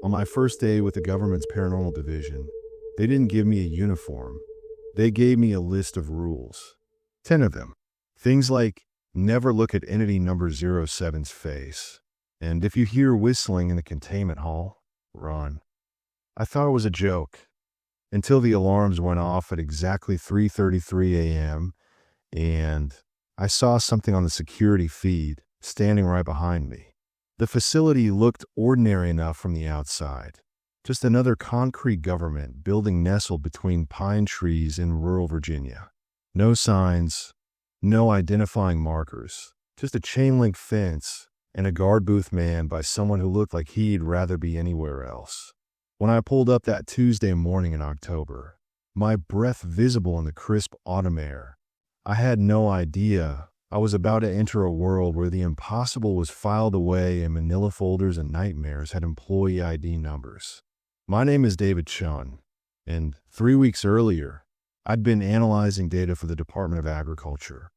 On my first day with the government's paranormal division, they didn't give me a uniform. They gave me a list of rules. 10 of them. Things like never look at entity number 07's face. And if you hear whistling in the containment hall, run. I thought it was a joke until the alarms went off at exactly 3:33 a.m. and I saw something on the security feed standing right behind me. The facility looked ordinary enough from the outside. Just another concrete government building nestled between pine trees in rural Virginia. No signs, no identifying markers, just a chain-link fence and a guard booth manned by someone who looked like he'd rather be anywhere else. When I pulled up that Tuesday morning in October, my breath visible in the crisp autumn air, I had no idea I was about to enter a world where the impossible was filed away in manila folders and nightmares had employee ID numbers. My name is David Chun, and 3 weeks earlier, I'd been analyzing data for the Department of Agriculture.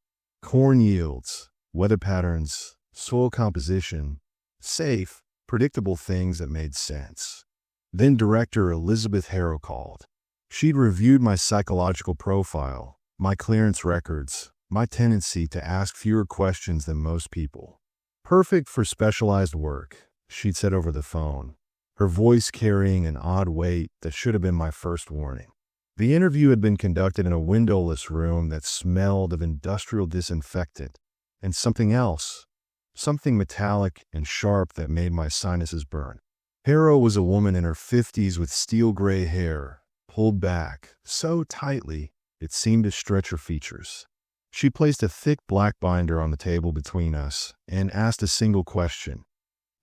Corn yields, weather patterns, soil composition, safe, predictable things that made sense. Then Director Elizabeth Harrow called. She'd reviewed my psychological profile, my clearance records, my tendency to ask fewer questions than most people. Perfect for specialized work, she'd said over the phone, her voice carrying an odd weight that should have been my first warning. The interview had been conducted in a windowless room that smelled of industrial disinfectant and something else, something metallic and sharp that made my sinuses burn. Harrow was a woman in her 50s with steel gray hair, pulled back so tightly it seemed to stretch her features. She placed a thick black binder on the table between us and asked a single question.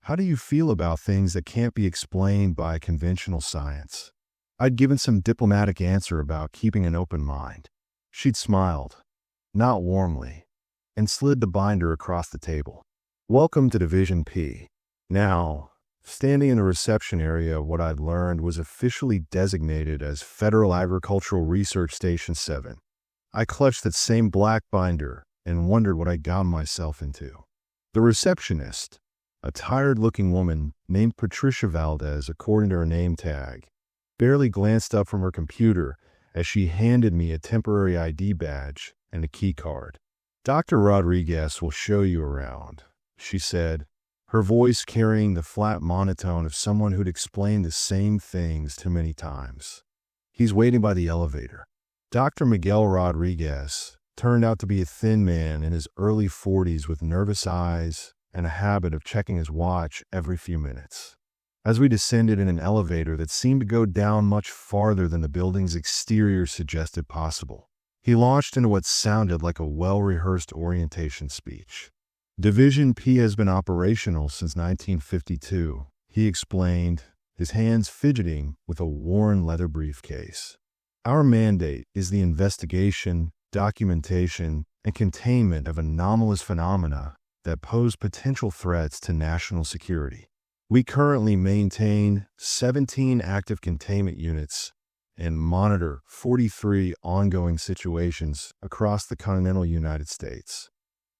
How do you feel about things that can't be explained by conventional science? I'd given some diplomatic answer about keeping an open mind. She'd smiled, not warmly, and slid the binder across the table. Welcome to Division P. Now, standing in the reception area, what I'd learned was officially designated as Federal Agricultural Research Station 7. I clutched that same black binder and wondered what I'd gotten myself into. The receptionist, a tired-looking woman named Patricia Valdez according to her name tag, barely glanced up from her computer as she handed me a temporary ID badge and a key card. Dr. Rodriguez will show you around, she said, her voice carrying the flat monotone of someone who'd explained the same things too many times. He's waiting by the elevator. Dr. Miguel Rodriguez turned out to be a thin man in his early 40s with nervous eyes and a habit of checking his watch every few minutes. As we descended in an elevator that seemed to go down much farther than the building's exterior suggested possible, he launched into what sounded like a well-rehearsed orientation speech. Division P has been operational since 1952, he explained, his hands fidgeting with a worn leather briefcase. Our mandate is the investigation, documentation, and containment of anomalous phenomena that pose potential threats to national security. We currently maintain 17 active containment units and monitor 43 ongoing situations across the continental United States.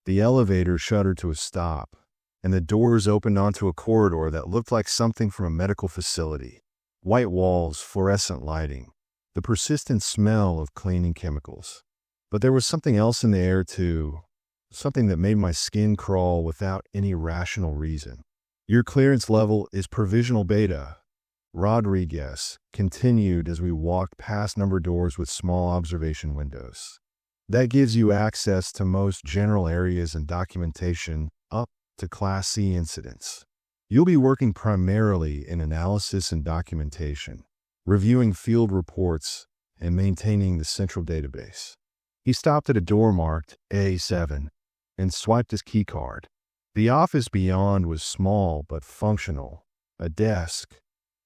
The elevator shuddered to a stop, and the doors opened onto a corridor that looked like something from a medical facility. White walls, fluorescent lighting, the persistent smell of cleaning chemicals. But there was something else in the air too, something that made my skin crawl without any rational reason. Your clearance level is provisional beta, Rodriguez continued as we walked past numbered doors with small observation windows. That gives you access to most general areas and documentation up to Class C incidents. You'll be working primarily in analysis and documentation, reviewing field reports, and maintaining the central database. He stopped at a door marked A7 and swiped his key card. The office beyond was small but functional. A desk,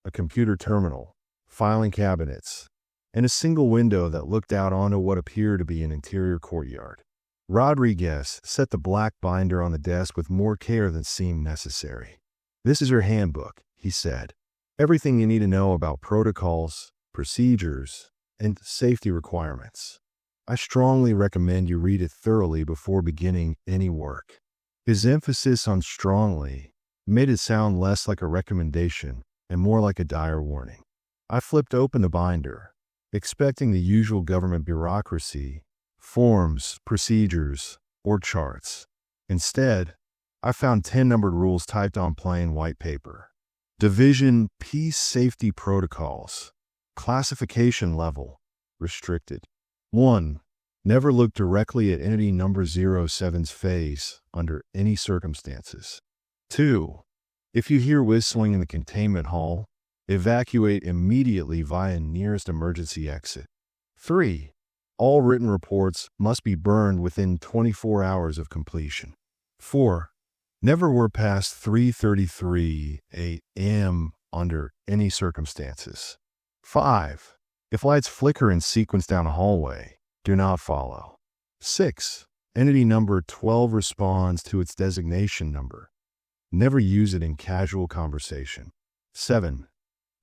a computer terminal, filing cabinets, and a single window that looked out onto what appeared to be an interior courtyard. Rodriguez set the black binder on the desk with more care than seemed necessary. This is your handbook, he said. Everything you need to know about protocols, procedures, and safety requirements. I strongly recommend you read it thoroughly before beginning any work. His emphasis on strongly made it sound less like a recommendation and more like a dire warning. I flipped open the binder, expecting the usual government bureaucracy, forms, procedures, or charts. Instead, I found 10 numbered rules typed on plain white paper. Division Peace Safety Protocols. Classification level. Restricted. 1. Never look directly at entity number 07's face under any circumstances. 2. If you hear whistling in the containment hall, evacuate immediately via nearest emergency exit. 3. All written reports must be burned within 24 hours of completion. 4. Never work past 3:33 a.m. under any circumstances. 5. If lights flicker in sequence down a hallway, do not follow. 6. Entity number 12 responds to its designation number. Never use it in casual conversation. 7.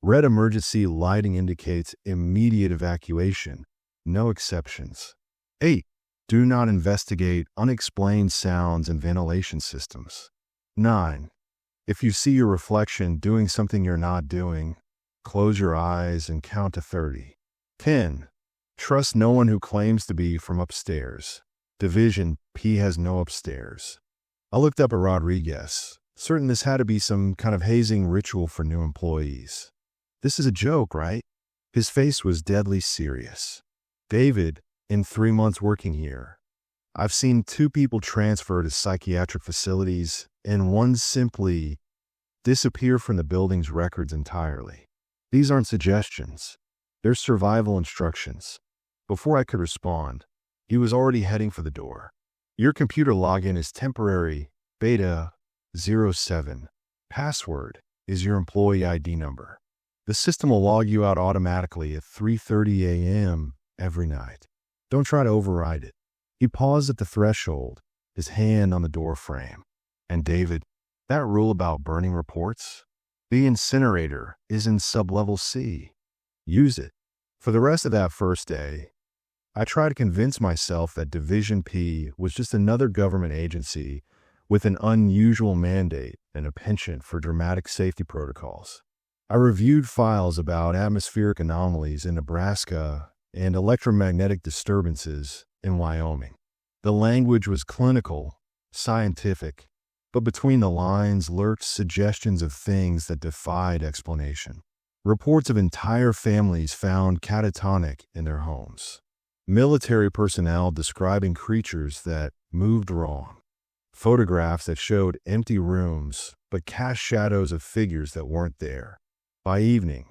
Red emergency lighting indicates immediate evacuation. No exceptions. 8. Do not investigate unexplained sounds and ventilation systems. 9. If you see your reflection doing something you're not doing, close your eyes and count to 30. 10. Trust no one who claims to be from upstairs. Division P has no upstairs. I looked up at Rodriguez, certain this had to be some kind of hazing ritual for new employees. This is a joke, right? His face was deadly serious. David, in 3 months working here, I've seen 2 people transfer to psychiatric facilities and one simply disappear from the building's records entirely. These aren't suggestions. They're survival instructions. Before I could respond, he was already heading for the door. Your computer login is temporary, beta 07. Password is your employee ID number. The system will log you out automatically at 3:30 a.m. every night. Don't try to override it. He paused at the threshold, his hand on the door frame. And David, that rule about burning reports? The incinerator is in sublevel C. Use it. For the rest of that first day, I tried to convince myself that Division P was just another government agency with an unusual mandate and a penchant for dramatic safety protocols. I reviewed files about atmospheric anomalies in Nebraska and electromagnetic disturbances in Wyoming. The language was clinical, scientific, but between the lines lurked suggestions of things that defied explanation. Reports of entire families found catatonic in their homes. Military personnel describing creatures that moved wrong. Photographs that showed empty rooms but cast shadows of figures that weren't there. By evening,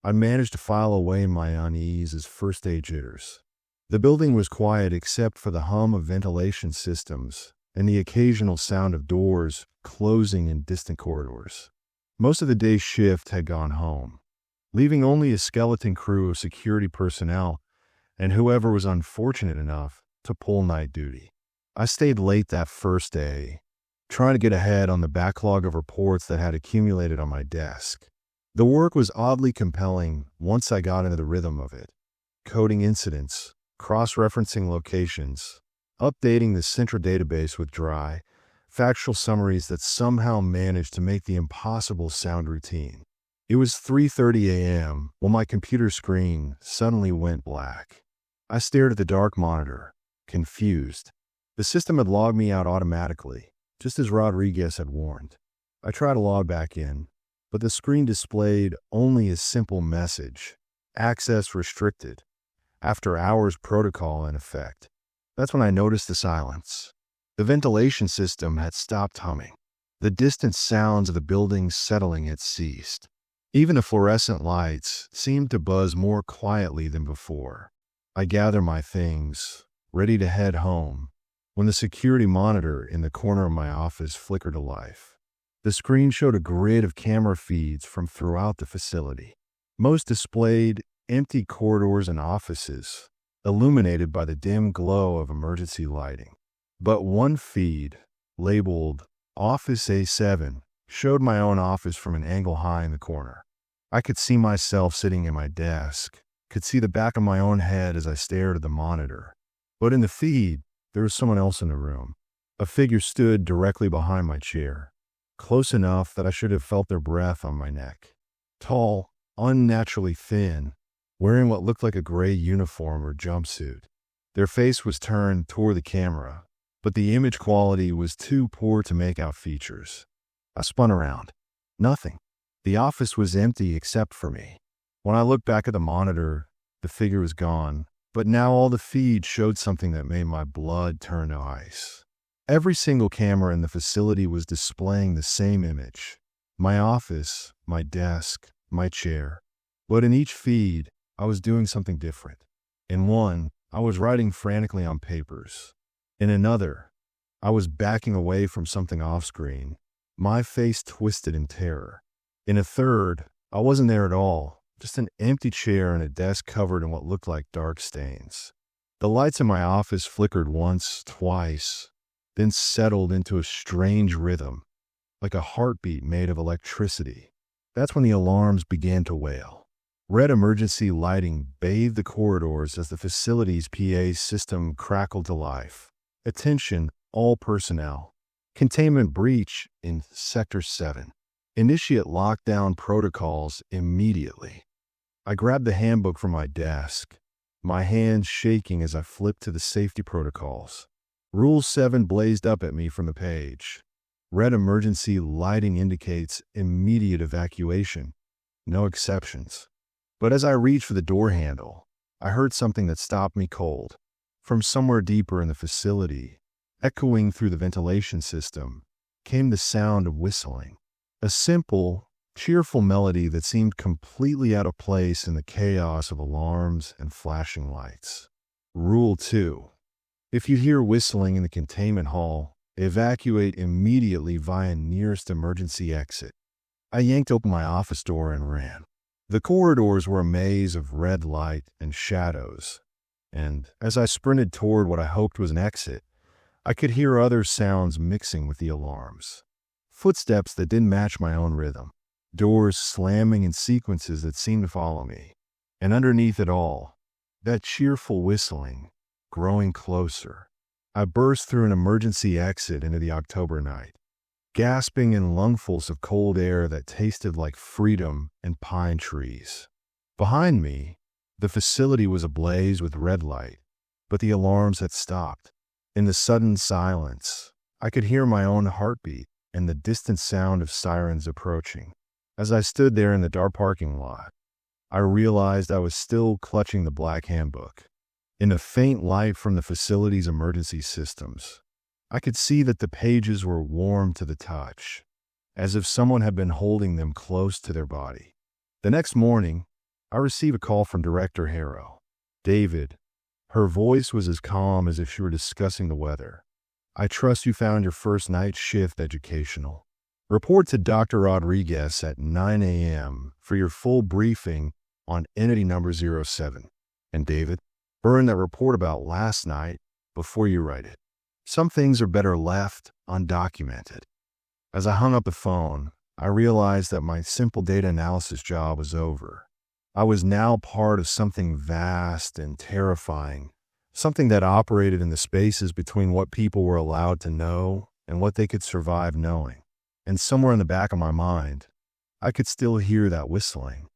I managed to file away my unease as first-day jitters. The building was quiet except for the hum of ventilation systems and the occasional sound of doors closing in distant corridors. Most of the day's shift had gone home, leaving only a skeleton crew of security personnel and whoever was unfortunate enough to pull night duty. I stayed late that first day, trying to get ahead on the backlog of reports that had accumulated on my desk. The work was oddly compelling once I got into the rhythm of it. Coding incidents, cross-referencing locations, updating the Sintra database with dry, factual summaries that somehow managed to make the impossible sound routine. It was 3:30 a.m. when my computer screen suddenly went black. I stared at the dark monitor, confused. The system had logged me out automatically, just as Rodriguez had warned. I tried to log back in, but the screen displayed only a simple message: access restricted. After hours protocol in effect. That's when I noticed the silence. The ventilation system had stopped humming. The distant sounds of the building settling had ceased. Even the fluorescent lights seemed to buzz more quietly than before. I gathered my things, ready to head home, when the security monitor in the corner of my office flickered to life. The screen showed a grid of camera feeds from throughout the facility. Most displayed empty corridors and offices, illuminated by the dim glow of emergency lighting. But one feed, labeled Office A7, showed my own office from an angle high in the corner. I could see myself sitting at my desk, could see the back of my own head as I stared at the monitor. But in the feed, there was someone else in the room. A figure stood directly behind my chair, close enough that I should have felt their breath on my neck. Tall, unnaturally thin, wearing what looked like a gray uniform or jumpsuit. Their face was turned toward the camera, but the image quality was too poor to make out features. I spun around. Nothing. The office was empty except for me. When I looked back at the monitor, the figure was gone, but now all the feeds showed something that made my blood turn to ice. Every single camera in the facility was displaying the same image. My office, my desk, my chair. But in each feed, I was doing something different. In one, I was writing frantically on papers. In another, I was backing away from something off-screen, my face twisted in terror. In a third, I wasn't there at all, just an empty chair and a desk covered in what looked like dark stains. The lights in my office flickered once, twice, then settled into a strange rhythm, like a heartbeat made of electricity. That's when the alarms began to wail. Red emergency lighting bathed the corridors as the facility's PA system crackled to life. Attention, all personnel. Containment breach in Sector 7. Initiate lockdown protocols immediately. I grabbed the handbook from my desk, my hands shaking as I flipped to the safety protocols. Rule 7 blazed up at me from the page. Red emergency lighting indicates immediate evacuation. No exceptions. But as I reached for the door handle, I heard something that stopped me cold. From somewhere deeper in the facility, echoing through the ventilation system, came the sound of whistling. A simple, cheerful melody that seemed completely out of place in the chaos of alarms and flashing lights. Rule 2. If you hear whistling in the containment hall, evacuate immediately via nearest emergency exit. I yanked open my office door and ran. The corridors were a maze of red light and shadows, and as I sprinted toward what I hoped was an exit, I could hear other sounds mixing with the alarms. Footsteps that didn't match my own rhythm, doors slamming in sequences that seemed to follow me, and underneath it all, that cheerful whistling, growing closer. I burst through an emergency exit into the October night, gasping in lungfuls of cold air that tasted like freedom and pine trees. Behind me, the facility was ablaze with red light, but the alarms had stopped. In the sudden silence, I could hear my own heartbeat and the distant sound of sirens approaching. As I stood there in the dark parking lot, I realized I was still clutching the black handbook. In the faint light from the facility's emergency systems, I could see that the pages were warm to the touch, as if someone had been holding them close to their body. The next morning, I received a call from Director Harrow. David. Her voice was as calm as if she were discussing the weather. I trust you found your first night shift educational. Report to Dr. Rodriguez at 9 a.m. for your full briefing on entity number 07. And David, burn that report about last night before you write it. Some things are better left undocumented. As I hung up the phone, I realized that my simple data analysis job was over. I was now part of something vast and terrifying, something that operated in the spaces between what people were allowed to know and what they could survive knowing. And somewhere in the back of my mind, I could still hear that whistling.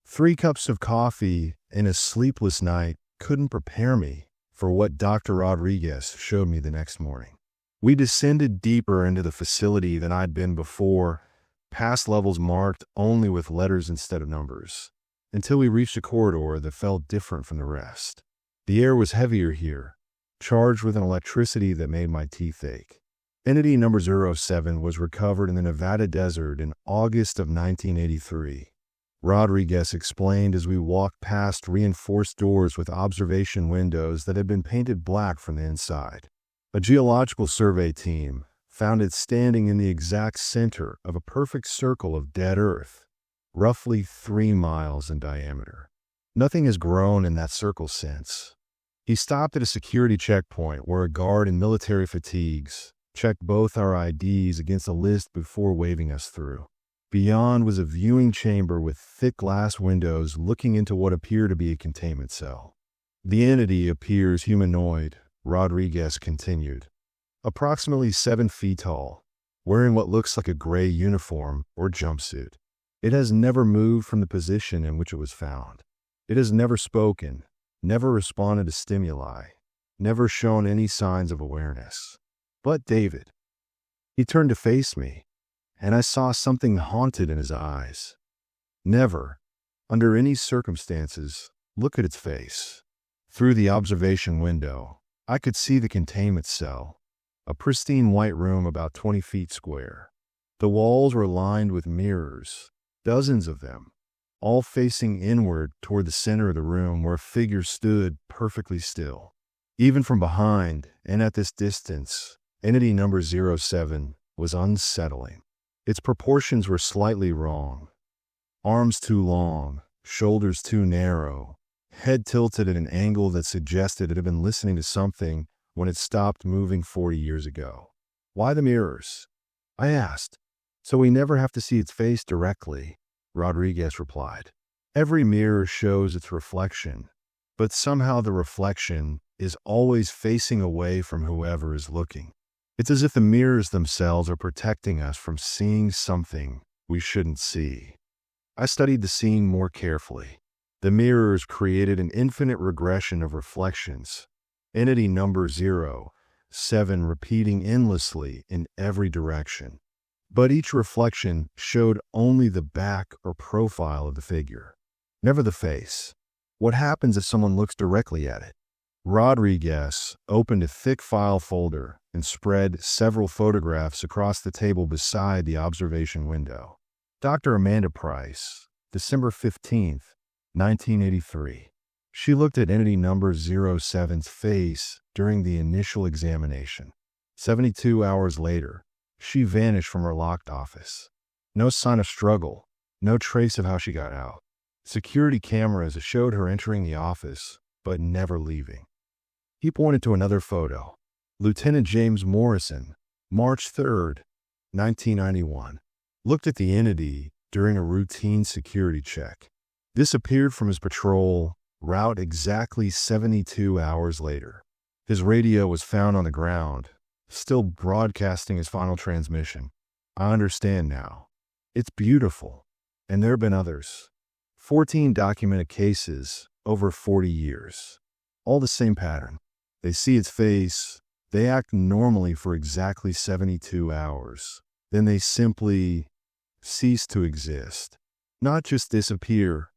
3 cups of coffee in a sleepless night couldn't prepare me for what Dr. Rodriguez showed me the next morning. We descended deeper into the facility than I'd been before, past levels marked only with letters instead of numbers, until we reached a corridor that felt different from the rest. The air was heavier here, charged with an electricity that made my teeth ache. Entity number 07 was recovered in the Nevada desert in August of 1983. Rodriguez explained as we walked past reinforced doors with observation windows that had been painted black from the inside. A geological survey team found it standing in the exact center of a perfect circle of dead earth, roughly 3 miles in diameter. Nothing has grown in that circle since. He stopped at a security checkpoint where a guard in military fatigues checked both our IDs against a list before waving us through. Beyond was a viewing chamber with thick glass windows looking into what appeared to be a containment cell. The entity appears humanoid, Rodriguez continued. Approximately 7 feet tall, wearing what looks like a gray uniform or jumpsuit. It has never moved from the position in which it was found. It has never spoken, never responded to stimuli, never shown any signs of awareness. But David, he turned to face me, and I saw something haunted in his eyes. Never, under any circumstances, look at its face. Through the observation window, I could see the containment cell, a pristine white room about 20 feet square. The walls were lined with mirrors, dozens of them, all facing inward toward the center of the room where a figure stood perfectly still. Even from behind, and at this distance, entity number 07 was unsettling. Its proportions were slightly wrong. Arms too long, shoulders too narrow, head tilted at an angle that suggested it had been listening to something when it stopped moving 40 years ago. Why the mirrors? I asked. So we never have to see its face directly, Rodriguez replied. Every mirror shows its reflection, but somehow the reflection is always facing away from whoever is looking. It's as if the mirrors themselves are protecting us from seeing something we shouldn't see. I studied the scene more carefully. The mirrors created an infinite regression of reflections, entity number 07 repeating endlessly in every direction. But each reflection showed only the back or profile of the figure, never the face. What happens if someone looks directly at it? Rodriguez opened a thick file folder and spread several photographs across the table beside the observation window. Dr. Amanda Price, December 15th, 1983. She looked at entity number 07's face during the initial examination. 72 hours later, she vanished from her locked office. No sign of struggle, no trace of how she got out. Security cameras showed her entering the office, but never leaving. He pointed to another photo. Lieutenant James Morrison, March 3rd, 1991, looked at the entity during a routine security check. This appeared from his patrol route exactly 72 hours later. His radio was found on the ground, still broadcasting his final transmission. I understand now. It's beautiful, and there have been others. 14 documented cases over 40 years. All the same pattern. They see its face, they act normally for exactly 72 hours. Then they simply cease to exist. Not just disappear,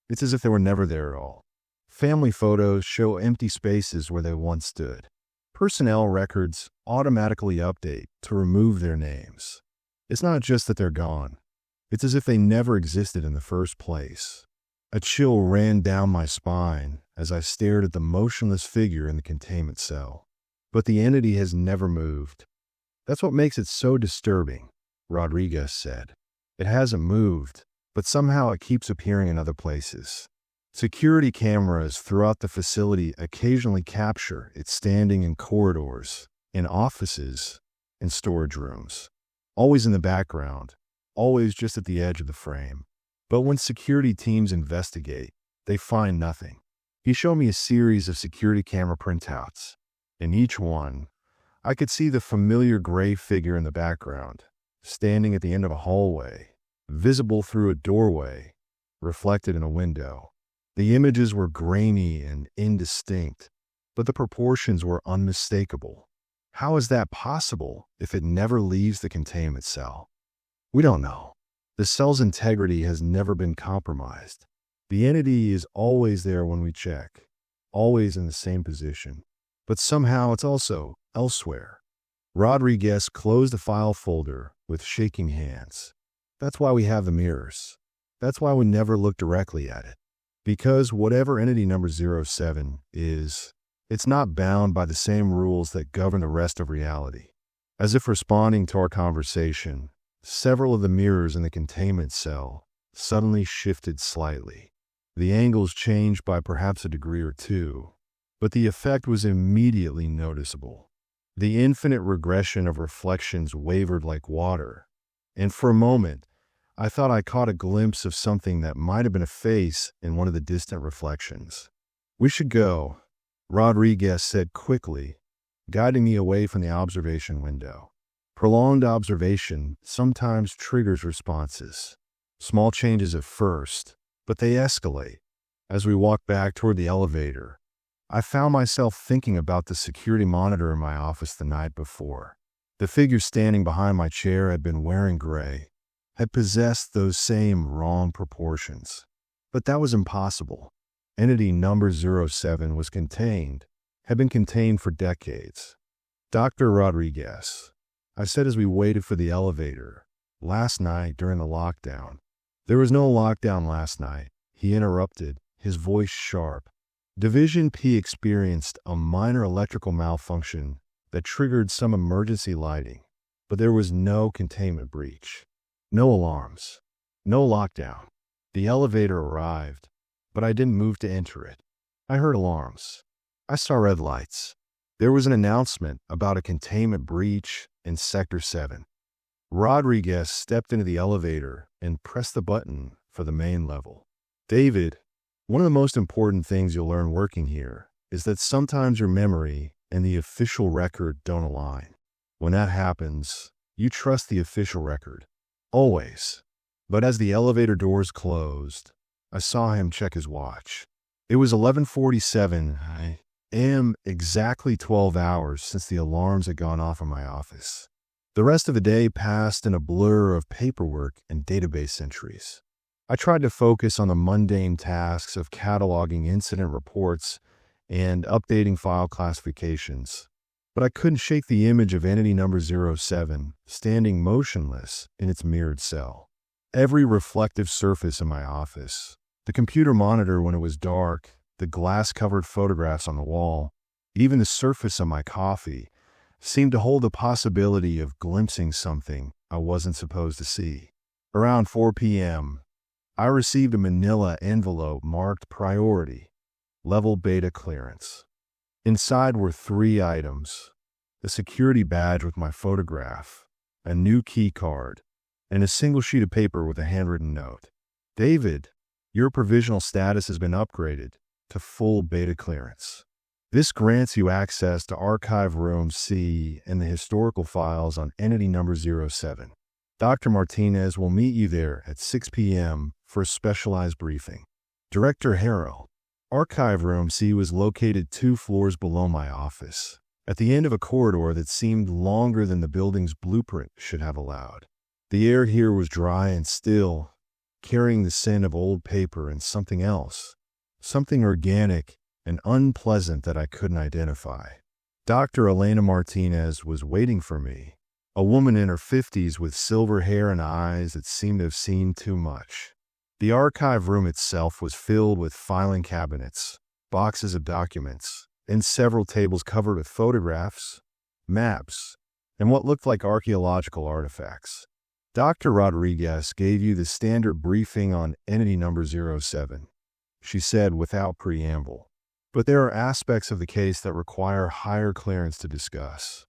it's as if they were never there at all. Family photos show empty spaces where they once stood. Personnel records automatically update to remove their names. It's not just that they're gone. It's as if they never existed in the first place. A chill ran down my spine as I stared at the motionless figure in the containment cell. But the entity has never moved. That's what makes it so disturbing, Rodriguez said. It hasn't moved, but somehow it keeps appearing in other places. Security cameras throughout the facility occasionally capture it standing in corridors, in offices, in storage rooms. Always in the background, always just at the edge of the frame. But when security teams investigate, they find nothing. He showed me a series of security camera printouts. In each one, I could see the familiar gray figure in the background, standing at the end of a hallway, visible through a doorway, reflected in a window. The images were grainy and indistinct, but the proportions were unmistakable. How is that possible if it never leaves the containment cell? We don't know. The cell's integrity has never been compromised. The entity is always there when we check, always in the same position, but somehow it's also elsewhere. Rodriguez closed the file folder with shaking hands. That's why we have the mirrors. That's why we never look directly at it. Because whatever entity number 07 is, it's not bound by the same rules that govern the rest of reality. As if responding to our conversation, several of the mirrors in the containment cell suddenly shifted slightly. The angles changed by perhaps a degree or two, but the effect was immediately noticeable. The infinite regression of reflections wavered like water, and for a moment, I thought I caught a glimpse of something that might have been a face in one of the distant reflections. We should go, Rodriguez said quickly, guiding me away from the observation window. Prolonged observation sometimes triggers responses. Small changes at first, but they escalate. As we walked back toward the elevator, I found myself thinking about the security monitor in my office the night before. The figure standing behind my chair had been wearing gray, had possessed those same wrong proportions. But that was impossible. Entity number 07 was contained, had been contained for decades. Dr. Rodriguez, I said as we waited for the elevator, last night during the lockdown. There was no lockdown last night, he interrupted, his voice sharp. Division P experienced a minor electrical malfunction that triggered some emergency lighting, but there was no containment breach. No alarms. No lockdown. The elevator arrived, but I didn't move to enter it. I heard alarms. I saw red lights. There was an announcement about a containment breach in Sector 7. Rodriguez stepped into the elevator and pressed the button for the main level. David, one of the most important things you'll learn working here is that sometimes your memory and the official record don't align. When that happens, you trust the official record. Always. But as the elevator doors closed, I saw him check his watch. It was 11:47 a.m., exactly 12 hours since the alarms had gone off in my office. The rest of the day passed in a blur of paperwork and database entries. I tried to focus on the mundane tasks of cataloging incident reports and updating file classifications, but I couldn't shake the image of entity number 07 standing motionless in its mirrored cell. Every reflective surface in my office, the computer monitor when it was dark, the glass-covered photographs on the wall, even the surface of my coffee, seemed to hold the possibility of glimpsing something I wasn't supposed to see. Around 4 p.m., I received a manila envelope marked Priority, Level Beta Clearance. Inside were 3 items: a security badge with my photograph, a new key card, and a single sheet of paper with a handwritten note. David, your provisional status has been upgraded to full beta clearance. This grants you access to Archive Room C and the historical files on entity number 07. Dr. Martinez will meet you there at 6 p.m. for a specialized briefing. Director Harrell, Archive Room C was located 2 floors below my office, at the end of a corridor that seemed longer than the building's blueprint should have allowed. The air here was dry and still, carrying the scent of old paper and something else, something organic and unpleasant that I couldn't identify. Dr. Elena Martinez was waiting for me, a woman in her 50s with silver hair and eyes that seemed to have seen too much. The archive room itself was filled with filing cabinets, boxes of documents, and several tables covered with photographs, maps, and what looked like archaeological artifacts. Dr. Rodriguez gave you the standard briefing on entity number 07, she said without preamble. But there are aspects of the case that require higher clearance to discuss.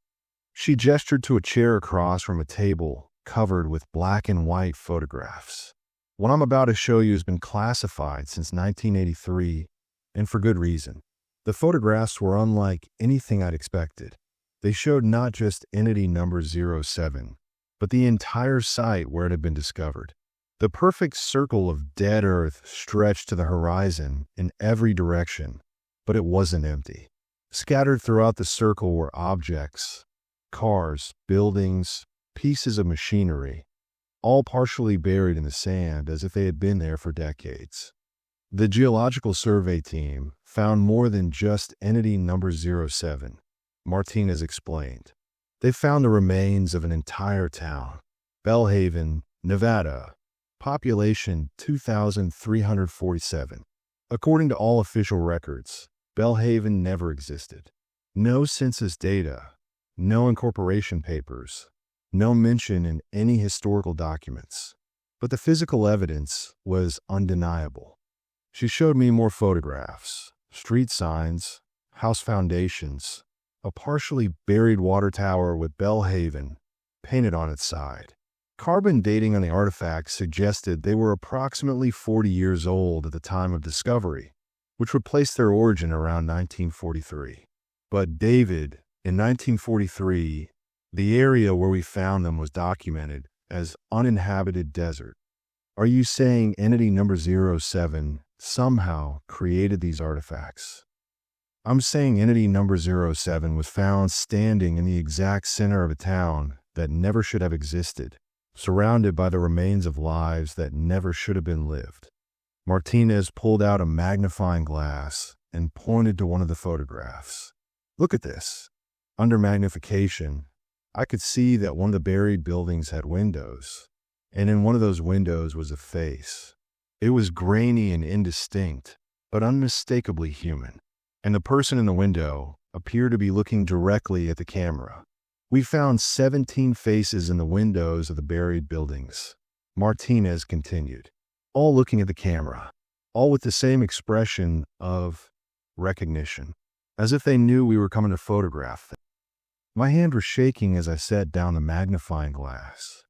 She gestured to a chair across from a table covered with black and white photographs. What I'm about to show you has been classified since 1983, and for good reason. The photographs were unlike anything I'd expected. They showed not just entity number 07, but the entire site where it had been discovered. The perfect circle of dead earth stretched to the horizon in every direction, but it wasn't empty. Scattered throughout the circle were objects, cars, buildings, pieces of machinery, all partially buried in the sand as if they had been there for decades. The geological survey team found more than just entity number 07, Martinez explained. They found the remains of an entire town, Belhaven, Nevada, population 2,347. According to all official records, Belhaven never existed. No census data, no incorporation papers, no mention in any historical documents. But the physical evidence was undeniable. She showed me more photographs, street signs, house foundations, a partially buried water tower with Belhaven painted on its side. Carbon dating on the artifacts suggested they were approximately 40 years old at the time of discovery, which would place their origin around 1943. But David, in 1943, the area where we found them was documented as uninhabited desert. Are you saying entity number 07 somehow created these artifacts? I'm saying entity number 07 was found standing in the exact center of a town that never should have existed, surrounded by the remains of lives that never should have been lived. Martinez pulled out a magnifying glass and pointed to one of the photographs. Look at this. Under magnification, I could see that one of the buried buildings had windows, and in one of those windows was a face. It was grainy and indistinct, but unmistakably human, and the person in the window appeared to be looking directly at the camera. We found 17 faces in the windows of the buried buildings, Martinez continued, all looking at the camera, all with the same expression of recognition, as if they knew we were coming to photograph them. My hand was shaking as I set down the magnifying glass.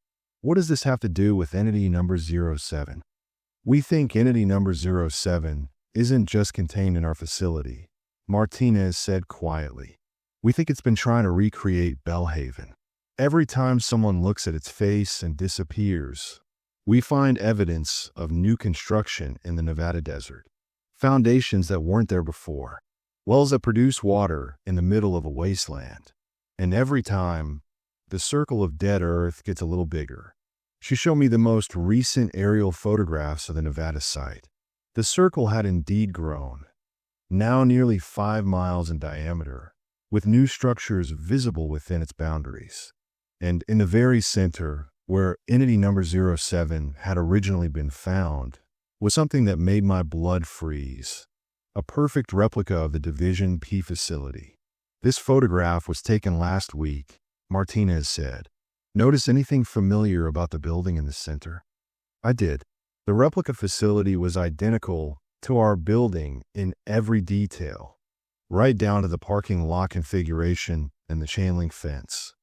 What does this have to do with entity number 07? We think entity number 07 isn't just contained in our facility, Martinez said quietly. We think it's been trying to recreate Bellhaven. Every time someone looks at its face and disappears, we find evidence of new construction in the Nevada desert. Foundations that weren't there before. Wells that produce water in the middle of a wasteland. And every time, the circle of dead earth gets a little bigger. She showed me the most recent aerial photographs of the Nevada site. The circle had indeed grown, now nearly 5 miles in diameter, with new structures visible within its boundaries. And in the very center, where entity number 07 had originally been found, was something that made my blood freeze. A perfect replica of the Division P facility. This photograph was taken last week, Martinez said. Notice anything familiar about the building in the center? I did. The replica facility was identical to our building in every detail, right down to the parking lot configuration and the chain link fence.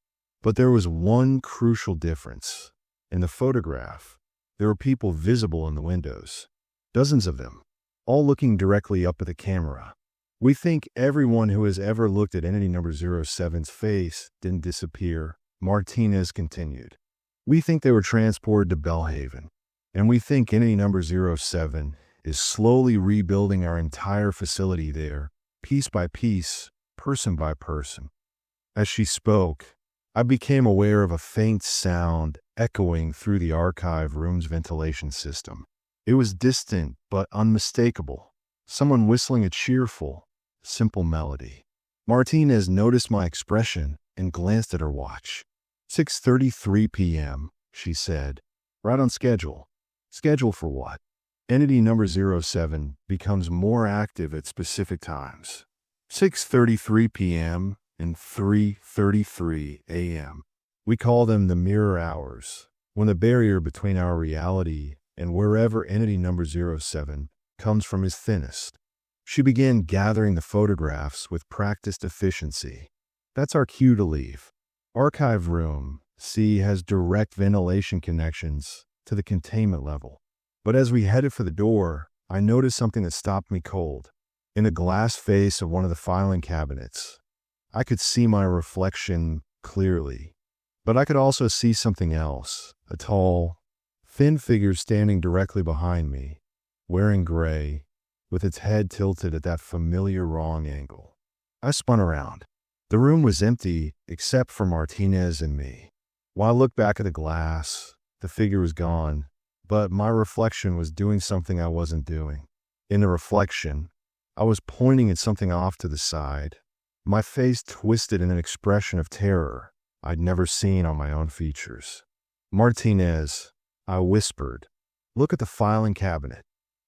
But there was one crucial difference. In the photograph, there were people visible in the windows. Dozens of them, all looking directly up at the camera. We think everyone who has ever looked at entity number 07's face didn't disappear, Martinez continued. We think they were transported to Bellhaven, and we think entity number 07 is slowly rebuilding our entire facility there, piece by piece, person by person. As she spoke, I became aware of a faint sound echoing through the archive room's ventilation system. It was distant but unmistakable, someone whistling a cheerful, simple melody. Martinez noticed my expression and glanced at her watch. 6:33 p.m., she said. Right on schedule. Schedule for what? Entity number 07 becomes more active at specific times. 6:33 p.m. and 3:33 a.m. We call them the mirror hours, when the barrier between our reality and wherever entity number 07 comes from is thinnest. She began gathering the photographs with practiced efficiency. That's our cue to leave. Archive room, C, has direct ventilation connections to the containment level. But as we headed for the door, I noticed something that stopped me cold. In the glass face of one of the filing cabinets, I could see my reflection clearly. But I could also see something else, a tall, thin figure standing directly behind me, wearing gray, with its head tilted at that familiar wrong angle. I spun around. The room was empty except for Martinez and me. While I looked back at the glass, the figure was gone, but my reflection was doing something I wasn't doing. In the reflection, I was pointing at something off to the side, my face twisted in an expression of terror I'd never seen on my own features. Martinez, I whispered, look at the filing cabinet.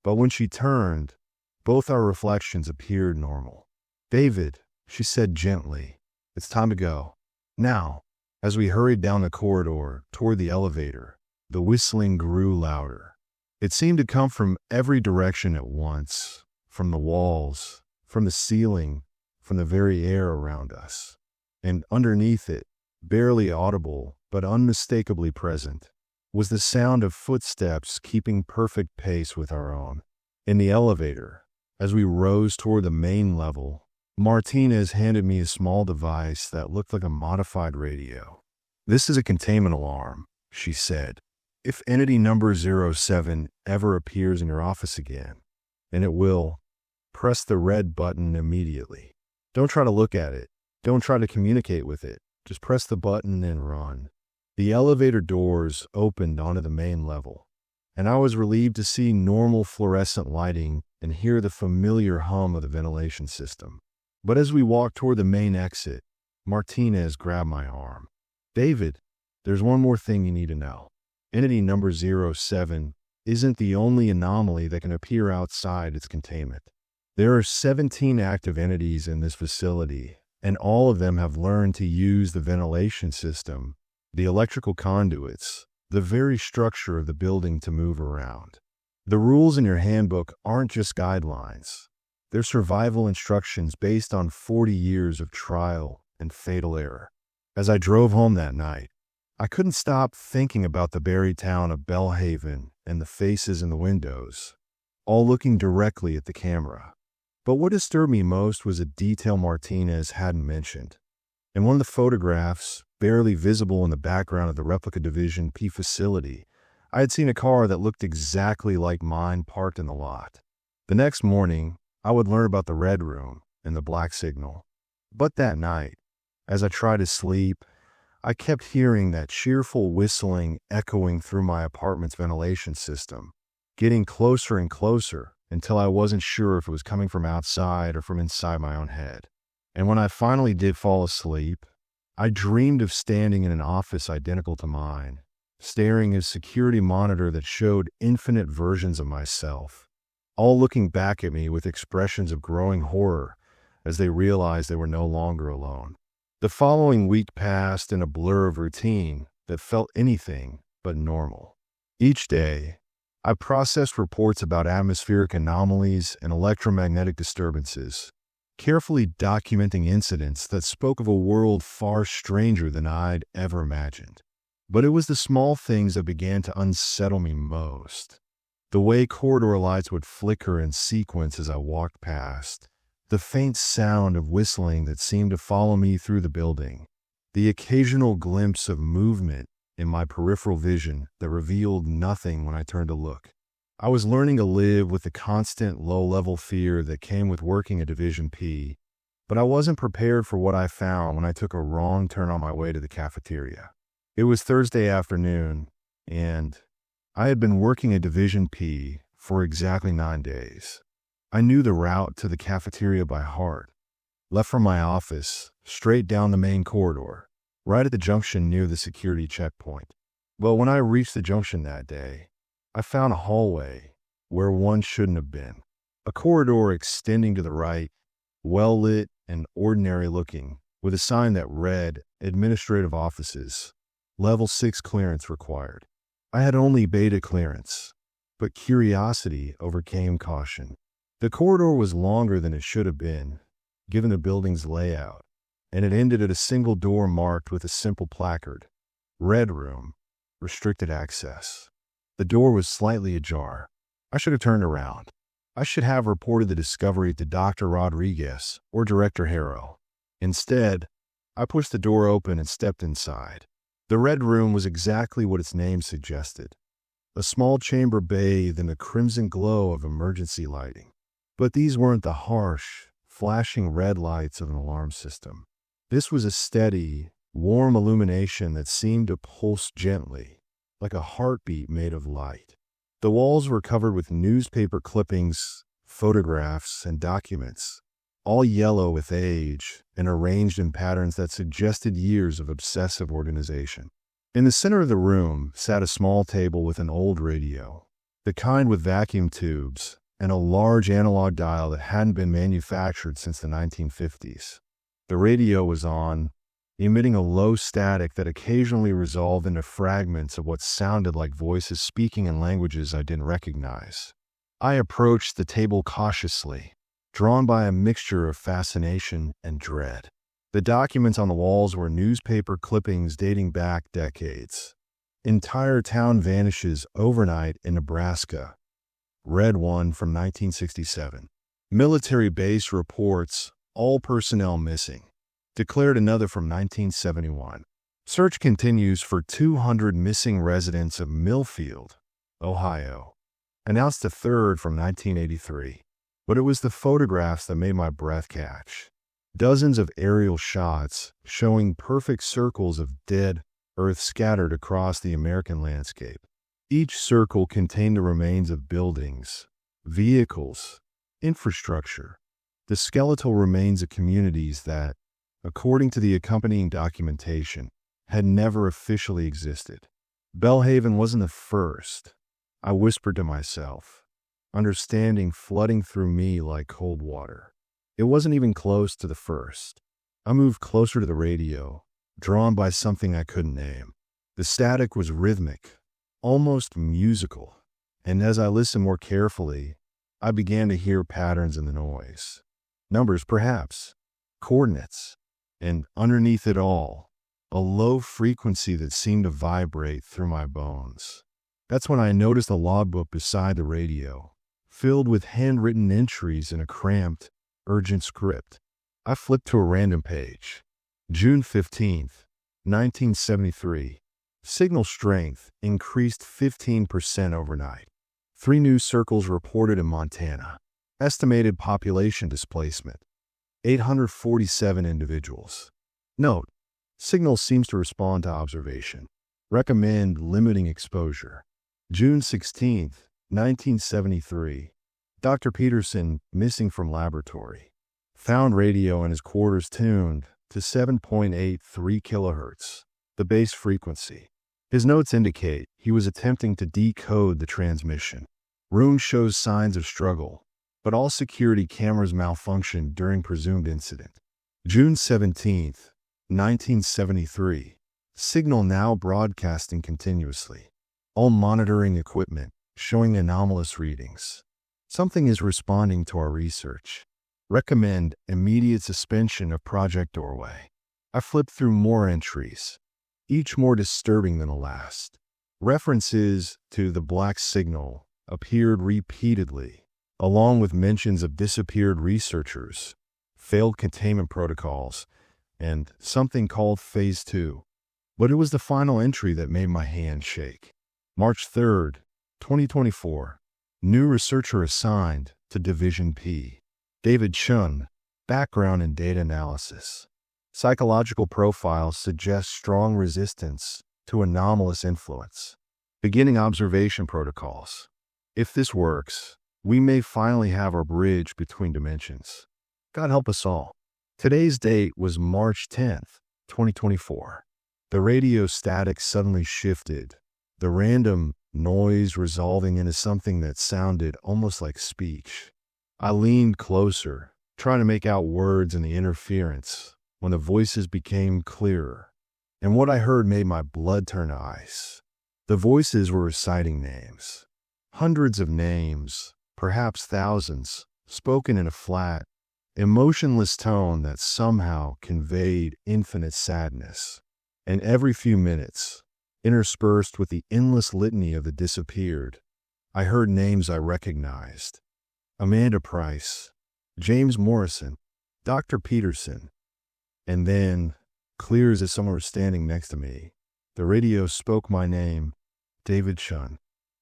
But when she turned, both our reflections appeared normal. David, she said gently, it's time to go. Now, as we hurried down the corridor toward the elevator, the whistling grew louder. It seemed to come from every direction at once, from the walls, from the ceiling, from the very air around us. And underneath it, barely audible but unmistakably present, was the sound of footsteps keeping perfect pace with our own. In the elevator, as we rose toward the main level, Martinez handed me a small device that looked like a modified radio. This is a containment alarm, she said. If entity number 07 ever appears in your office again, and it will, press the red button immediately. Don't try to look at it. Don't try to communicate with it. Just press the button and run. The elevator doors opened onto the main level, and I was relieved to see normal fluorescent lighting and hear the familiar hum of the ventilation system. But as we walked toward the main exit, Martinez grabbed my arm. "David, there's one more thing you need to know. Entity number 07 isn't the only anomaly that can appear outside its containment. There are 17 active entities in this facility, and all of them have learned to use the ventilation system, the electrical conduits, the very structure of the building to move around. The rules in your handbook aren't just guidelines. They're survival instructions based on 40 years of trial and fatal error." As I drove home that night, I couldn't stop thinking about the buried town of Bellhaven and the faces in the windows, all looking directly at the camera. But what disturbed me most was a detail Martinez hadn't mentioned. In one of the photographs, barely visible in the background of the Replica Division P facility, I had seen a car that looked exactly like mine parked in the lot. The next morning, I would learn about the red room and the black signal. But that night, as I tried to sleep, I kept hearing that cheerful whistling echoing through my apartment's ventilation system, getting closer and closer until I wasn't sure if it was coming from outside or from inside my own head. And when I finally did fall asleep, I dreamed of standing in an office identical to mine, staring at a security monitor that showed infinite versions of myself, all looking back at me with expressions of growing horror as they realized they were no longer alone. The following week passed in a blur of routine that felt anything but normal. Each day, I processed reports about atmospheric anomalies and electromagnetic disturbances, carefully documenting incidents that spoke of a world far stranger than I'd ever imagined. But it was the small things that began to unsettle me most. The way corridor lights would flicker in sequence as I walked past, the faint sound of whistling that seemed to follow me through the building, the occasional glimpse of movement in my peripheral vision that revealed nothing when I turned to look. I was learning to live with the constant low-level fear that came with working at Division P, but I wasn't prepared for what I found when I took a wrong turn on my way to the cafeteria. It was Thursday afternoon, and I had been working at Division P for exactly 9 days. I knew the route to the cafeteria by heart, left from my office, straight down the main corridor, right at the junction near the security checkpoint. Well, when I reached the junction that day, I found a hallway where one shouldn't have been. A corridor extending to the right, well-lit and ordinary-looking, with a sign that read, "Administrative Offices, Level 6 clearance required." I had only beta clearance, but curiosity overcame caution. The corridor was longer than it should have been, given the building's layout, and it ended at a single door marked with a simple placard, "Red Room, Restricted Access." The door was slightly ajar. I should have turned around. I should have reported the discovery to Dr. Rodriguez or Director Harrow. Instead, I pushed the door open and stepped inside. The Red Room was exactly what its name suggested, a small chamber bathed in the crimson glow of emergency lighting. But these weren't the harsh, flashing red lights of an alarm system. This was a steady, warm illumination that seemed to pulse gently, like a heartbeat made of light. The walls were covered with newspaper clippings, photographs, and documents, all yellow with age and arranged in patterns that suggested years of obsessive organization. In the center of the room sat a small table with an old radio, the kind with vacuum tubes, and a large analog dial that hadn't been manufactured since the 1950s. The radio was on, emitting a low static that occasionally resolved into fragments of what sounded like voices speaking in languages I didn't recognize. I approached the table cautiously, drawn by a mixture of fascination and dread. The documents on the walls were newspaper clippings dating back decades. Entire town vanishes overnight in Nebraska. Read one from 1967. Military base reports all personnel missing. Declared another from 1971. Search continues for 200 missing residents of Millfield, Ohio. Announced a third from 1983. But it was the photographs that made my breath catch. Dozens of aerial shots showing perfect circles of dead earth scattered across the American landscape. Each circle contained the remains of buildings, vehicles, infrastructure, the skeletal remains of communities that, according to the accompanying documentation, had never officially existed. Bellhaven wasn't the first, I whispered to myself, understanding flooding through me like cold water. It wasn't even close to the first. I moved closer to the radio, drawn by something I couldn't name. The static was rhythmic, almost musical, and as I listened more carefully, I began to hear patterns in the noise. Numbers, perhaps, coordinates, and underneath it all, a low frequency that seemed to vibrate through my bones. That's when I noticed a logbook beside the radio, filled with handwritten entries in a cramped, urgent script. I flipped to a random page. June 15th, 1973. Signal strength increased 15% overnight. 3 new circles reported in Montana. Estimated population displacement, 847 individuals. Note, signal seems to respond to observation. Recommend limiting exposure. June 16th, 1973. Dr. Peterson missing from laboratory. Found radio in his quarters tuned to 7.83 kilohertz, the base frequency. His notes indicate he was attempting to decode the transmission. Room shows signs of struggle, but all security cameras malfunctioned during presumed incident. June 17th, 1973. Signal now broadcasting continuously. All monitoring equipment showing anomalous readings. Something is responding to our research. Recommend immediate suspension of Project Doorway. I flipped through more entries, each more disturbing than the last. References to the black signal appeared repeatedly, along with mentions of disappeared researchers, failed containment protocols, and something called Phase 2. But it was the final entry that made my hand shake. March 3rd, 2024. New researcher assigned to Division P. David Chun, background in data analysis. Psychological profiles suggest strong resistance to anomalous influence. Beginning observation protocols. If this works, we may finally have our bridge between dimensions. God help us all. Today's date was March 10th, 2024. The radio static suddenly shifted, the random noise resolving into something that sounded almost like speech. I leaned closer, trying to make out words in the interference, when the voices became clearer, and what I heard made my blood turn to ice. The voices were reciting names. Hundreds of names, perhaps thousands, spoken in a flat, emotionless tone that somehow conveyed infinite sadness. And every few minutes, interspersed with the endless litany of the disappeared, I heard names I recognized. Amanda Price, James Morrison, Dr. Peterson. And then, clear as if someone were standing next to me, the radio spoke my name, David Chun.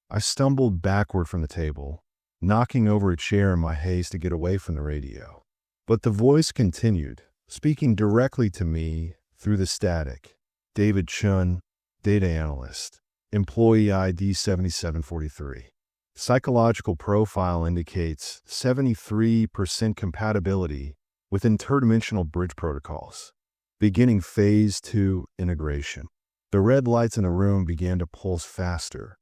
I stumbled backward from the table, knocking over a chair in my haste to get away from the radio. But the voice continued, speaking directly to me through the static. David Chun, data analyst, employee ID 7743. Psychological profile indicates 73% compatibility with interdimensional bridge protocols. Beginning Phase 2 integration. The red lights in the room began to pulse faster,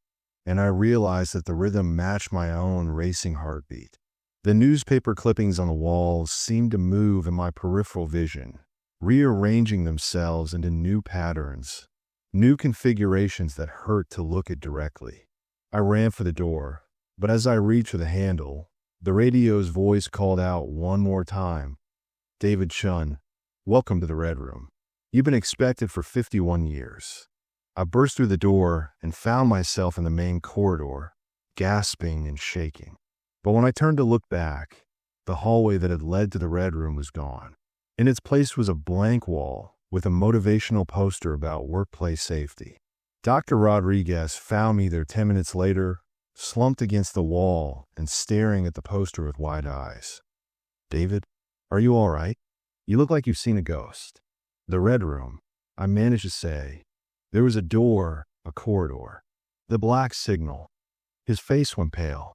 and I realized that the rhythm matched my own racing heartbeat. The newspaper clippings on the walls seemed to move in my peripheral vision, rearranging themselves into new patterns, new configurations that hurt to look at directly. I ran for the door, but as I reached for the handle, the radio's voice called out one more time. David Chun, welcome to the Red Room. You've been expected for 51 years. I burst through the door and found myself in the main corridor, gasping and shaking. But when I turned to look back, the hallway that had led to the Red Room was gone. In its place was a blank wall with a motivational poster about workplace safety. Dr. Rodriguez found me there 10 minutes later, slumped against the wall and staring at the poster with wide eyes. "David, are you all right? You look like you've seen a ghost." "The red room," I managed to say. There was a door, a corridor. The black signal. His face went pale.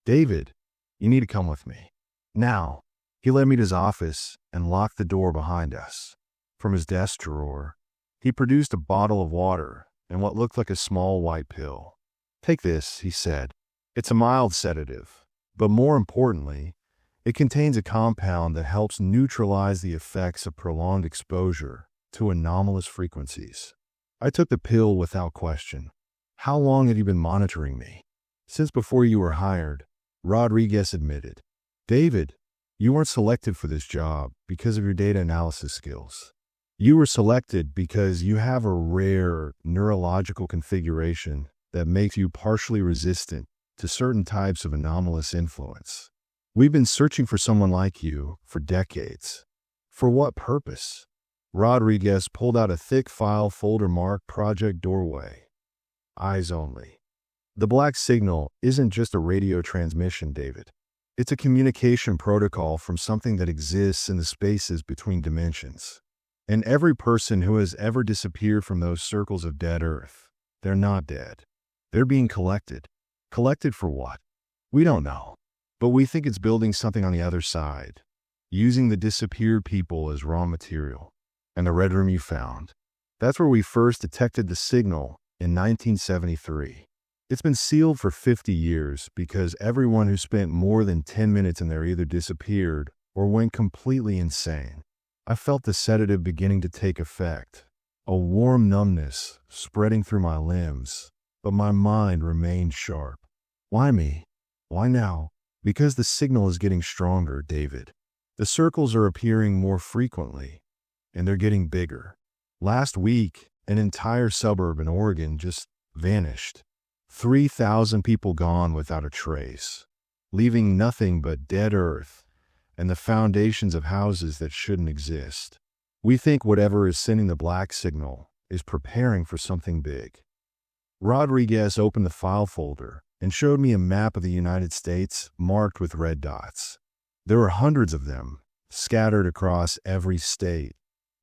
"David, you need to come with me. Now." He led me to his office and locked the door behind us. From his desk drawer, he produced a bottle of water and what looked like a small white pill. "Take this," he said. "It's a mild sedative, but more importantly, it contains a compound that helps neutralize the effects of prolonged exposure to anomalous frequencies." I took the pill without question. "How long had you been monitoring me?" "Since before you were hired," Rodriguez admitted. "David, you weren't selected for this job because of your data analysis skills. You were selected because you have a rare neurological configuration that makes you partially resistant to certain types of anomalous influence. We've been searching for someone like you for decades." "For what purpose?" Rodriguez pulled out a thick file folder marked Project Doorway. "Eyes only." "The black signal isn't just a radio transmission, David. It's a communication protocol from something that exists in the spaces between dimensions. And every person who has ever disappeared from those circles of dead Earth, they're not dead. They're being collected. Collected for what? We don't know. But we think it's building something on the other side, using the disappeared people as raw material." "And the red room you found?" "That's where we first detected the signal in 1973. It's been sealed for 50 years because everyone who spent more than 10 minutes in there either disappeared or went completely insane." I felt the sedative beginning to take effect, a warm numbness spreading through my limbs, but my mind remained sharp. "Why me? Why now?" "Because the signal is getting stronger, David. The circles are appearing more frequently, and they're getting bigger. Last week, an entire suburb in Oregon just vanished. 3,000 people gone without a trace, leaving nothing but dead earth and the foundations of houses that shouldn't exist. We think whatever is sending the black signal is preparing for something big." Rodriguez opened the file folder and showed me a map of the United States marked with red dots. There were hundreds of them, scattered across every state,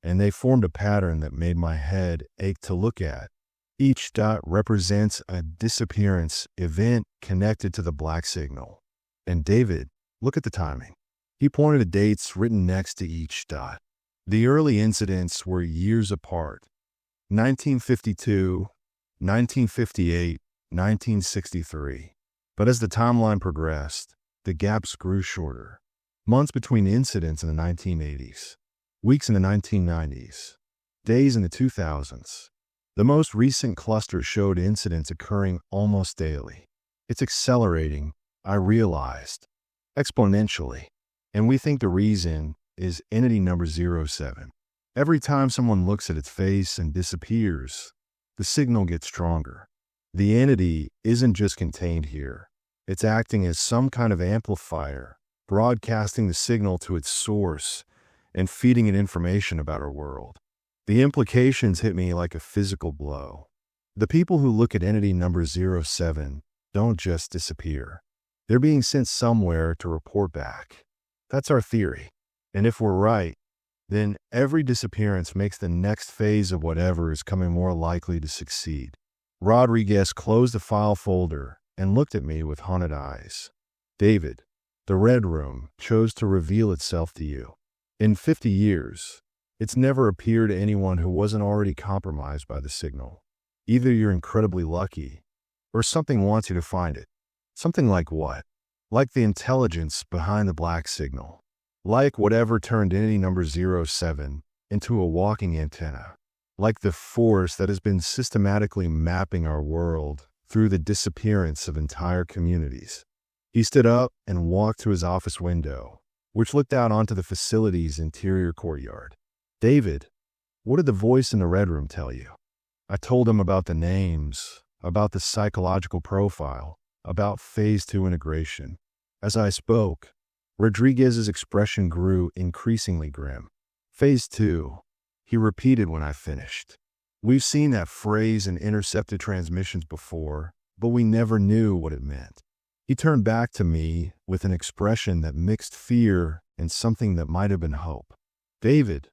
and they formed a pattern that made my head ache to look at. Each dot represents a disappearance event connected to the black signal. "And David, look at the timing." He pointed to dates written next to each dot. The early incidents were years apart: 1952, 1958, 1963. But as the timeline progressed, the gaps grew shorter. Months between incidents in the 1980s, weeks in the 1990s, days in the 2000s. The most recent cluster showed incidents occurring almost daily. It's accelerating, I realized, exponentially. And we think the reason is entity number 07. Every time someone looks at its face and disappears, the signal gets stronger. The entity isn't just contained here. It's acting as some kind of amplifier, broadcasting the signal to its source and feeding it information about our world. The implications hit me like a physical blow. The people who look at entity number 07 don't just disappear. They're being sent somewhere to report back. That's our theory. And if we're right, then every disappearance makes the next phase of whatever is coming more likely to succeed. Rodriguez closed the file folder and looked at me with haunted eyes. "David, the red room chose to reveal itself to you. In 50 years, it's never appeared to anyone who wasn't already compromised by the signal. Either you're incredibly lucky, or something wants you to find it." "Something like what?" "Like the intelligence behind the black signal. Like whatever turned entity number 07 into a walking antenna. Like the force that has been systematically mapping our world through the disappearance of entire communities." He stood up and walked to his office window, which looked out onto the facility's interior courtyard. "David, what did the voice in the red room tell you?" I told him about the names, about the psychological profile, about Phase 2 integration. As I spoke, Rodriguez's expression grew increasingly grim. "Phase 2, He repeated when I finished. We've seen that phrase in intercepted transmissions before, but we never knew what it meant. He turned back to me with an expression that mixed fear and something that might have been hope. David,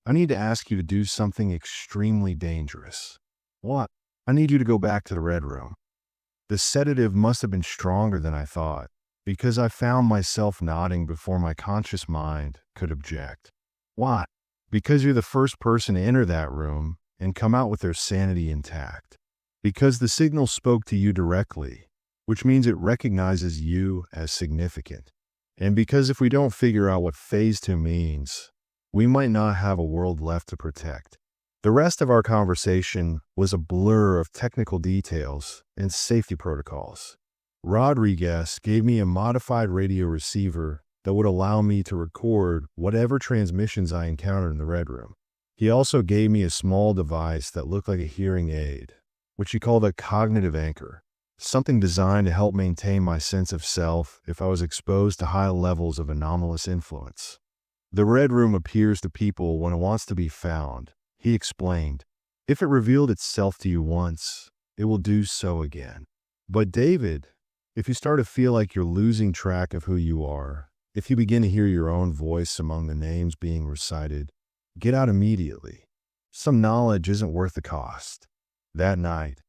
I need to ask you to do something extremely dangerous. What? I need you to go back to the Red Room. The sedative must have been stronger than I thought, because I found myself nodding before my conscious mind could object. Why? Because you're the first person to enter that room and come out with their sanity intact. Because the signal spoke to you directly, which means it recognizes you as significant. And because if we don't figure out what Phase 2 means, we might not have a world left to protect. The rest of our conversation was a blur of technical details and safety protocols. Rodriguez gave me a modified radio receiver that would allow me to record whatever transmissions I encountered in the Red Room. He also gave me a small device that looked like a hearing aid, which he called a cognitive anchor, something designed to help maintain my sense of self if I was exposed to high levels of anomalous influence. The Red Room appears to people when it wants to be found, he explained. If it revealed itself to you once, it will do so again. But David, if you start to feel like you're losing track of who you are, if you begin to hear your own voice among the names being recited, get out immediately. Some knowledge isn't worth the cost. That night,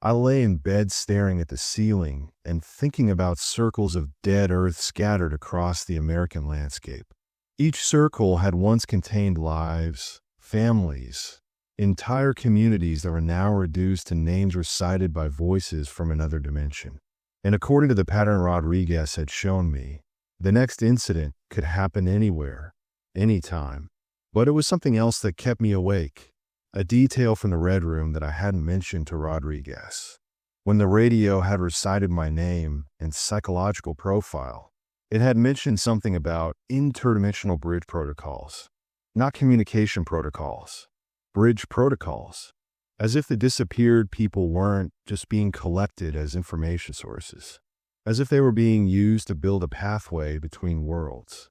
I lay in bed staring at the ceiling and thinking about circles of dead earth scattered across the American landscape. Each circle had once contained lives, families, entire communities that were now reduced to names recited by voices from another dimension. And according to the pattern Rodriguez had shown me, the next incident could happen anywhere, anytime. But it was something else that kept me awake, a detail from the Red Room that I hadn't mentioned to Rodriguez. When the radio had recited my name and psychological profile, it had mentioned something about interdimensional bridge protocols, not communication protocols, bridge protocols, as if the disappeared people weren't just being collected as information sources, as if they were being used to build a pathway between worlds.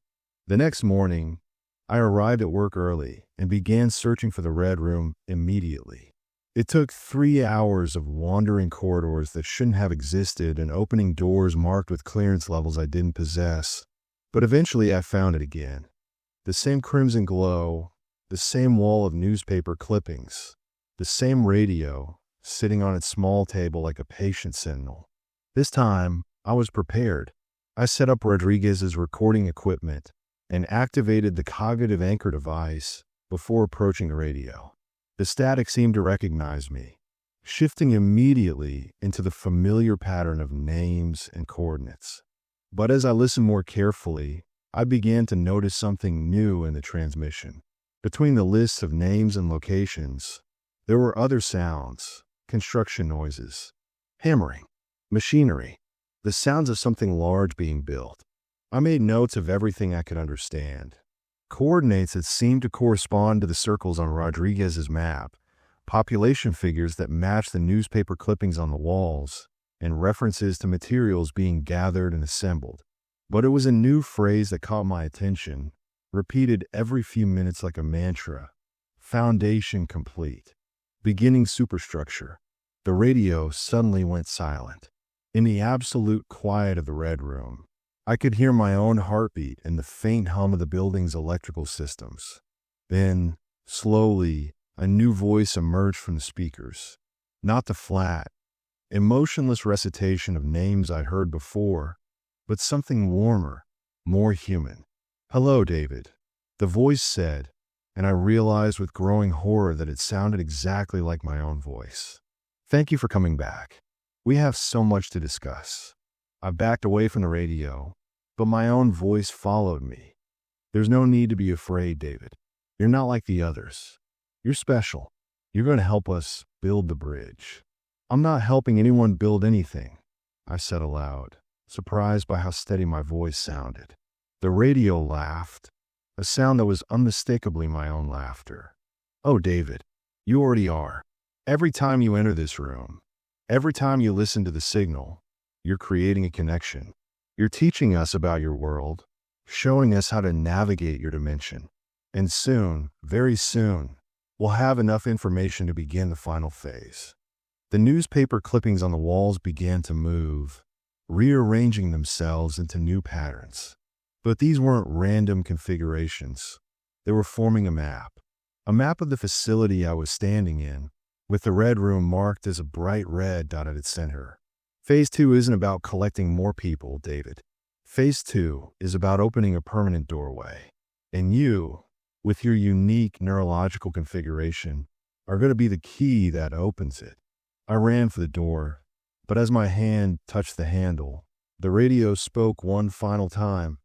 The next morning, I arrived at work early and began searching for the Red Room immediately. It took 3 hours of wandering corridors that shouldn't have existed and opening doors marked with clearance levels I didn't possess, but eventually I found it again. The same crimson glow, the same wall of newspaper clippings, the same radio sitting on its small table like a patient sentinel. This time, I was prepared. I set up Rodriguez's recording equipment and activated the cognitive anchor device before approaching the radio. The static seemed to recognize me, shifting immediately into the familiar pattern of names and coordinates. But as I listened more carefully, I began to notice something new in the transmission. Between the lists of names and locations, there were other sounds, construction noises, hammering, machinery, the sounds of something large being built. I made notes of everything I could understand. Coordinates that seemed to correspond to the circles on Rodriguez's map, population figures that matched the newspaper clippings on the walls, and references to materials being gathered and assembled. But it was a new phrase that caught my attention, repeated every few minutes like a mantra. Foundation complete. Beginning superstructure. The radio suddenly went silent. In the absolute quiet of the Red Room, I could hear my own heartbeat and the faint hum of the building's electrical systems. Then, slowly, a new voice emerged from the speakers. Not the flat, emotionless recitation of names I'd heard before, but something warmer, more human. "Hello, David," the voice said, and I realized with growing horror that it sounded exactly like my own voice. "Thank you for coming back. We have so much to discuss." I backed away from the radio, but my own voice followed me. "There's no need to be afraid, David. You're not like the others. You're special. You're going to help us build the bridge." "I'm not helping anyone build anything," I said aloud, surprised by how steady my voice sounded. The radio laughed, a sound that was unmistakably my own laughter. "Oh, David, you already are. Every time you enter this room, every time you listen to the signal, you're creating a connection. You're teaching us about your world, showing us how to navigate your dimension. And soon, very soon, we'll have enough information to begin the final phase. The newspaper clippings on the walls began to move, rearranging themselves into new patterns. But these weren't random configurations. They were forming a map of the facility I was standing in, with the red room marked as a bright red dot at its center. Phase 2 isn't about collecting more people, David. Phase 2 is about opening a permanent doorway. And you, with your unique neurological configuration, are going to be the key that opens it. I ran for the door, but as my hand touched the handle, the radio spoke one final time.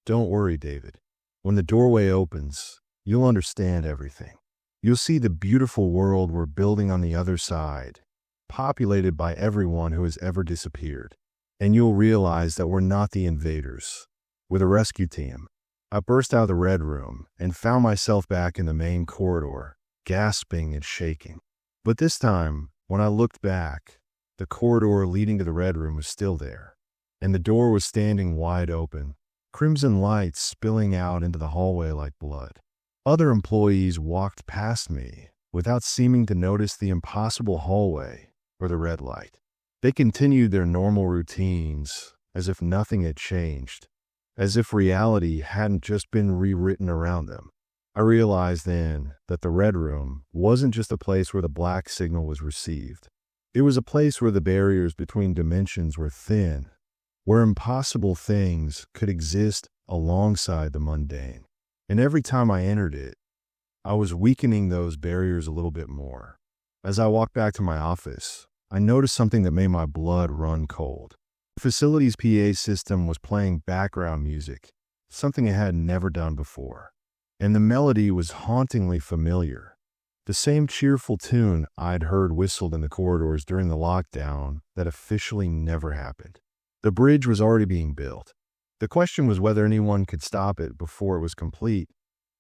Don't worry, David. When the doorway opens, you'll understand everything. You'll see the beautiful world we're building on the other side, populated by everyone who has ever disappeared. And you'll realize that we're not the invaders. We're the rescue team. I burst out of the red room and found myself back in the main corridor, gasping and shaking. But this time, when I looked back, the corridor leading to the red room was still there, and the door was standing wide open, crimson lights spilling out into the hallway like blood. Other employees walked past me without seeming to notice the impossible hallway or the red light. They continued their normal routines as if nothing had changed, as if reality hadn't just been rewritten around them. I realized then that the red room wasn't just a place where the black signal was received. It was a place where the barriers between dimensions were thin, where impossible things could exist alongside the mundane. And every time I entered it, I was weakening those barriers a little bit more. As I walked back to my office, I noticed something that made my blood run cold. The facility's PA system was playing background music, something it had never done before. And the melody was hauntingly familiar. The same cheerful tune I'd heard whistled in the corridors during the lockdown that officially never happened. The bridge was already being built. The question was whether anyone could stop it before it was complete.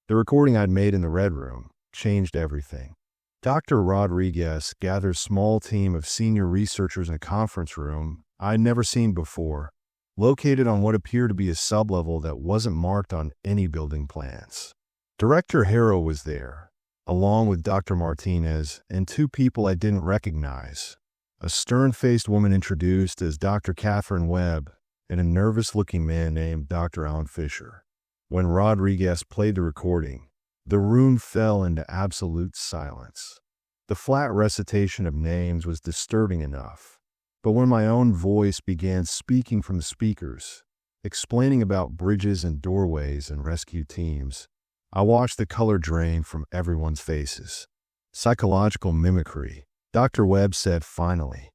The recording I'd made in the red room changed everything. Dr. Rodriguez gathered a small team of senior researchers in a conference room I'd never seen before, located on what appeared to be a sublevel that wasn't marked on any building plans. Director Harrow was there, along with Dr. Martinez and two people I didn't recognize. A stern-faced woman introduced as Dr. Catherine Webb and a nervous-looking man named Dr. Alan Fisher. When Rodriguez played the recording, the room fell into absolute silence. The flat recitation of names was disturbing enough, but when my own voice began speaking from the speakers, explaining about bridges and doorways and rescue teams, I watched the color drain from everyone's faces. Psychological mimicry, Dr. Webb said finally.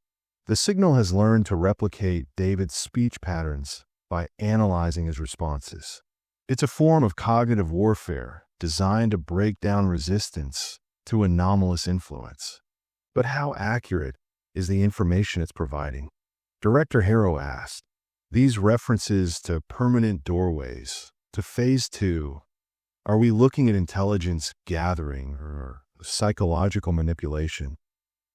The signal has learned to replicate David's speech patterns by analyzing his responses. It's a form of cognitive warfare designed to break down resistance to anomalous influence. But how accurate is the information it's providing? Director Harrow asked. These references to permanent doorways, to Phase 2, are we looking at intelligence gathering or psychological manipulation?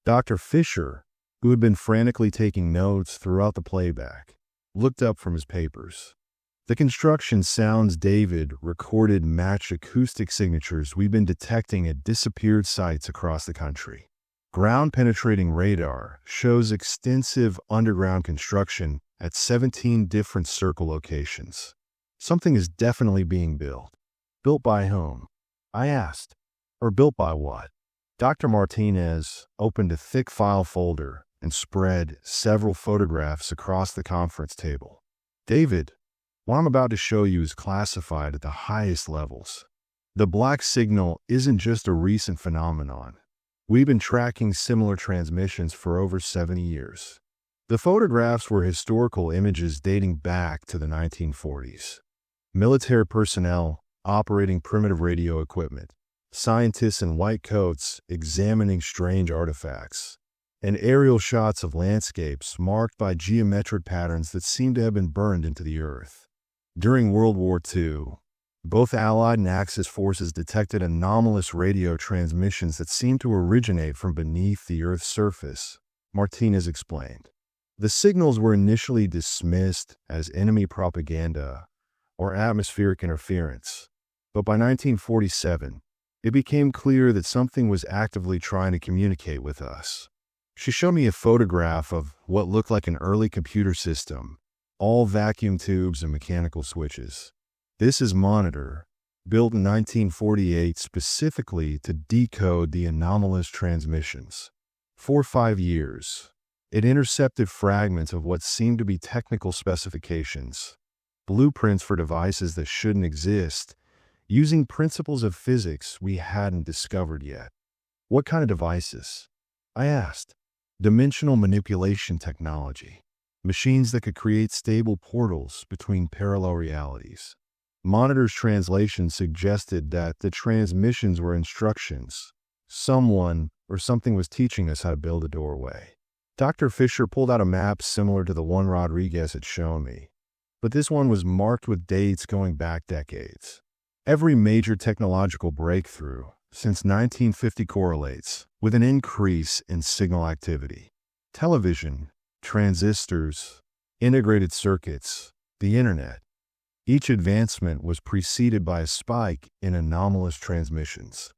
Dr. Fisher, who had been frantically taking notes throughout the playback, looked up from his papers. The construction sounds David recorded matched acoustic signatures we've been detecting at disappeared sites across the country. Ground-penetrating radar shows extensive underground construction at 17 different circle locations. Something is definitely being built. Built by whom? I asked. Or built by what? Dr. Martinez opened a thick file folder and spread several photographs across the conference table. David, what I'm about to show you is classified at the highest levels. The black signal isn't just a recent phenomenon. We've been tracking similar transmissions for over 70 years. The photographs were historical images dating back to the 1940s. Military personnel operating primitive radio equipment, scientists in white coats examining strange artifacts, and aerial shots of landscapes marked by geometric patterns that seem to have been burned into the earth. During World War II, both Allied and Axis forces detected anomalous radio transmissions that seemed to originate from beneath the Earth's surface, Martinez explained. The signals were initially dismissed as enemy propaganda or atmospheric interference, but by 1947, it became clear that something was actively trying to communicate with us. She showed me a photograph of what looked like an early computer system, all vacuum tubes and mechanical switches. This is Monitor, built in 1948 specifically to decode the anomalous transmissions. For 5 years, it intercepted fragments of what seemed to be technical specifications, blueprints for devices that shouldn't exist, using principles of physics we hadn't discovered yet. What kind of devices? I asked. Dimensional manipulation technology. Machines that could create stable portals between parallel realities. Monitor's translation suggested that the transmissions were instructions. Someone or something was teaching us how to build a doorway. Dr. Fisher pulled out a map similar to the one Rodriguez had shown me, but this one was marked with dates going back decades. Every major technological breakthrough since 1950 correlates with an increase in signal activity. Television, transistors, integrated circuits, the internet. Each advancement was preceded by a spike in anomalous transmissions.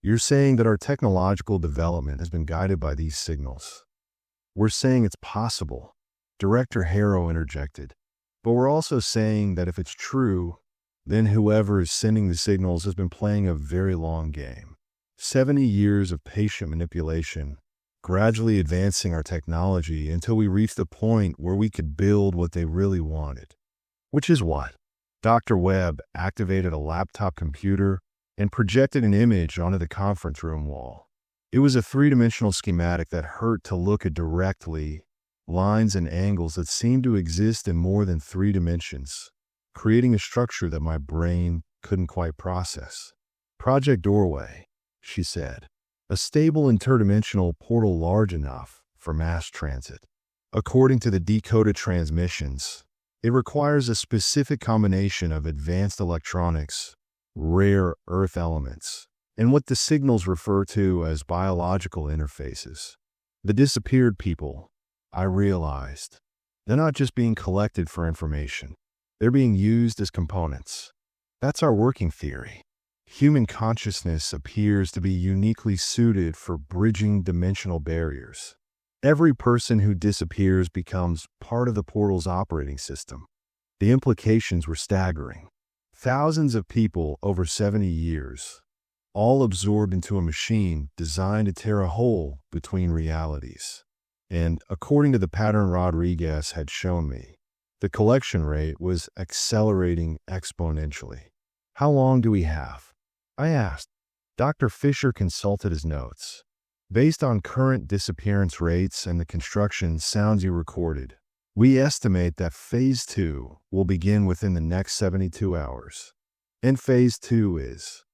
You're saying that our technological development has been guided by these signals. We're saying it's possible, Director Harrow interjected. But we're also saying that if it's true, then whoever is sending the signals has been playing a very long game. 70 years of patient manipulation, gradually advancing our technology until we reached the point where we could build what they really wanted. Which is what? Dr. Webb activated a laptop computer and projected an image onto the conference room wall. It was a three-dimensional schematic that hurt to look at directly, lines and angles that seemed to exist in more than 3 dimensions, creating a structure that my brain couldn't quite process. Project Doorway, she said. A stable interdimensional portal large enough for mass transit. According to the decoded transmissions, it requires a specific combination of advanced electronics, rare earth elements, and what the signals refer to as biological interfaces. The disappeared people, I realized, they're not just being collected for information. They're being used as components. That's our working theory. Human consciousness appears to be uniquely suited for bridging dimensional barriers. Every person who disappears becomes part of the portal's operating system. The implications were staggering. Thousands of people over 70 years, all absorbed into a machine designed to tear a hole between realities. And according to the pattern Rodriguez had shown me, the collection rate was accelerating exponentially. How long do we have? I asked. Dr. Fisher consulted his notes. Based on current disappearance rates and the construction sounds you recorded, we estimate that Phase 2 will begin within the next 72 hours. And Phase 2 is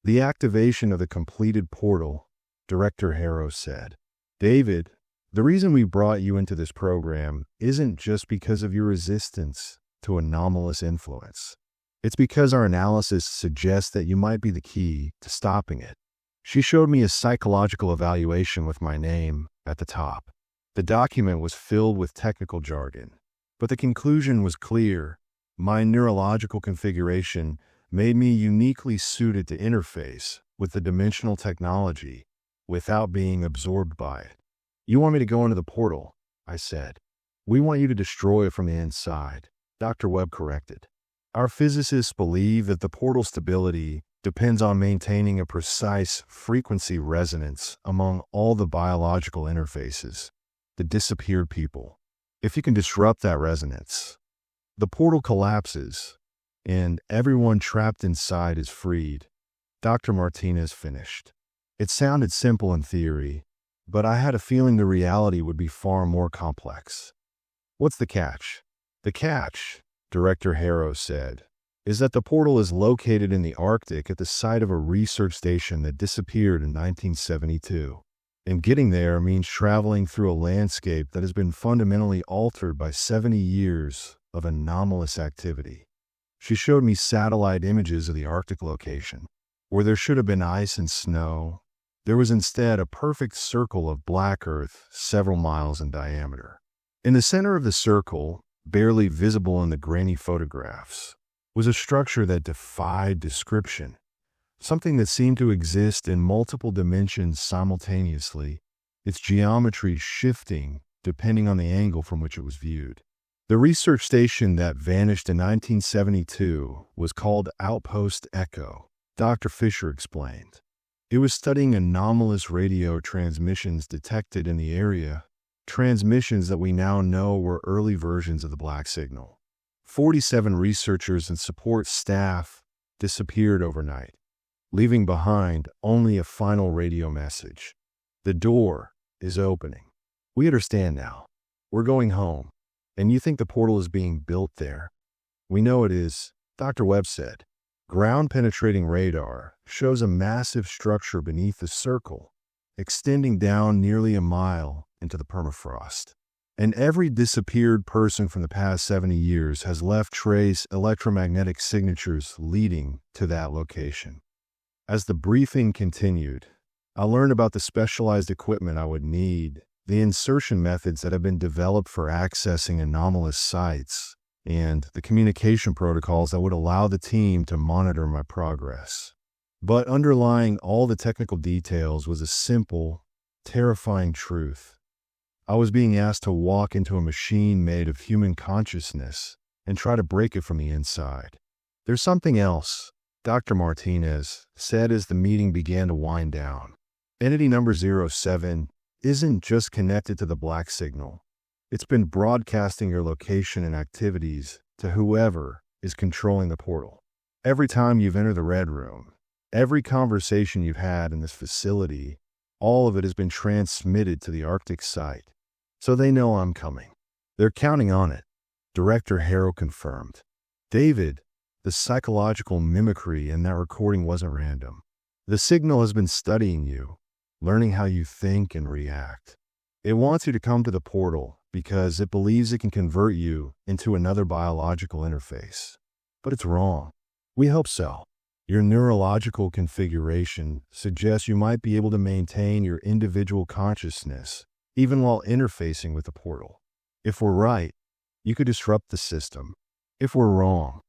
the activation of the completed portal, Director Harrow said. David, the reason we brought you into this program isn't just because of your resistance to anomalous influence. It's because our analysis suggests that you might be the key to stopping it. She showed me a psychological evaluation with my name at the top. The document was filled with technical jargon, but the conclusion was clear. My neurological configuration made me uniquely suited to interface with the dimensional technology without being absorbed by it. You want me to go into the portal, I said. We want you to destroy it from the inside, Dr. Webb corrected. Our physicists believe that the portal stability depends on maintaining a precise frequency resonance among all the biological interfaces, the disappeared people. If you can disrupt that resonance, the portal collapses, and everyone trapped inside is freed. Dr. Martinez finished. It sounded simple in theory, but I had a feeling the reality would be far more complex. What's the catch? The catch, Director Harrow said, is that the portal is located in the Arctic at the site of a research station that disappeared in 1972. And getting there means traveling through a landscape that has been fundamentally altered by 70 years of anomalous activity. She showed me satellite images of the Arctic location. Where there should have been ice and snow, there was instead a perfect circle of black earth several miles in diameter. In the center of the circle, barely visible in the grainy photographs, was a structure that defied description. something that seemed to exist in multiple dimensions simultaneously, its geometry shifting depending on the angle from which it was viewed. The research station that vanished in 1972 was called Outpost Echo, Dr. Fisher explained. It was studying anomalous radio transmissions detected in the area, transmissions that we now know were early versions of the black signal. 47 researchers and support staff disappeared overnight, leaving behind only a final radio message. The door is opening. We understand now. We're going home. And you think the portal is being built there? We know it is, Dr. Webb said. Ground-penetrating radar shows a massive structure beneath the circle, extending down nearly a mile into the permafrost. And every disappeared person from the past 70 years has left trace electromagnetic signatures leading to that location. As the briefing continued, I learned about the specialized equipment I would need, the insertion methods that have been developed for accessing anomalous sites, and the communication protocols that would allow the team to monitor my progress. But underlying all the technical details was a simple, terrifying truth. I was being asked to walk into a machine made of human consciousness and try to break it from the inside. There's something else, Dr. Martinez said as the meeting began to wind down. Entity number 07 isn't just connected to the black signal. It's been broadcasting your location and activities to whoever is controlling the portal. Every time you've entered the Red Room, every conversation you've had in this facility, all of it has been transmitted to the Arctic site. So they know I'm coming. They're counting on it, Director Harrow confirmed. David, the psychological mimicry in that recording wasn't random. The signal has been studying you, learning how you think and react. It wants you to come to the portal because it believes it can convert you into another biological interface. But it's wrong. We hope so. Your neurological configuration suggests you might be able to maintain your individual consciousness even while interfacing with the portal. If we're right, you could disrupt the system. If we're wrong,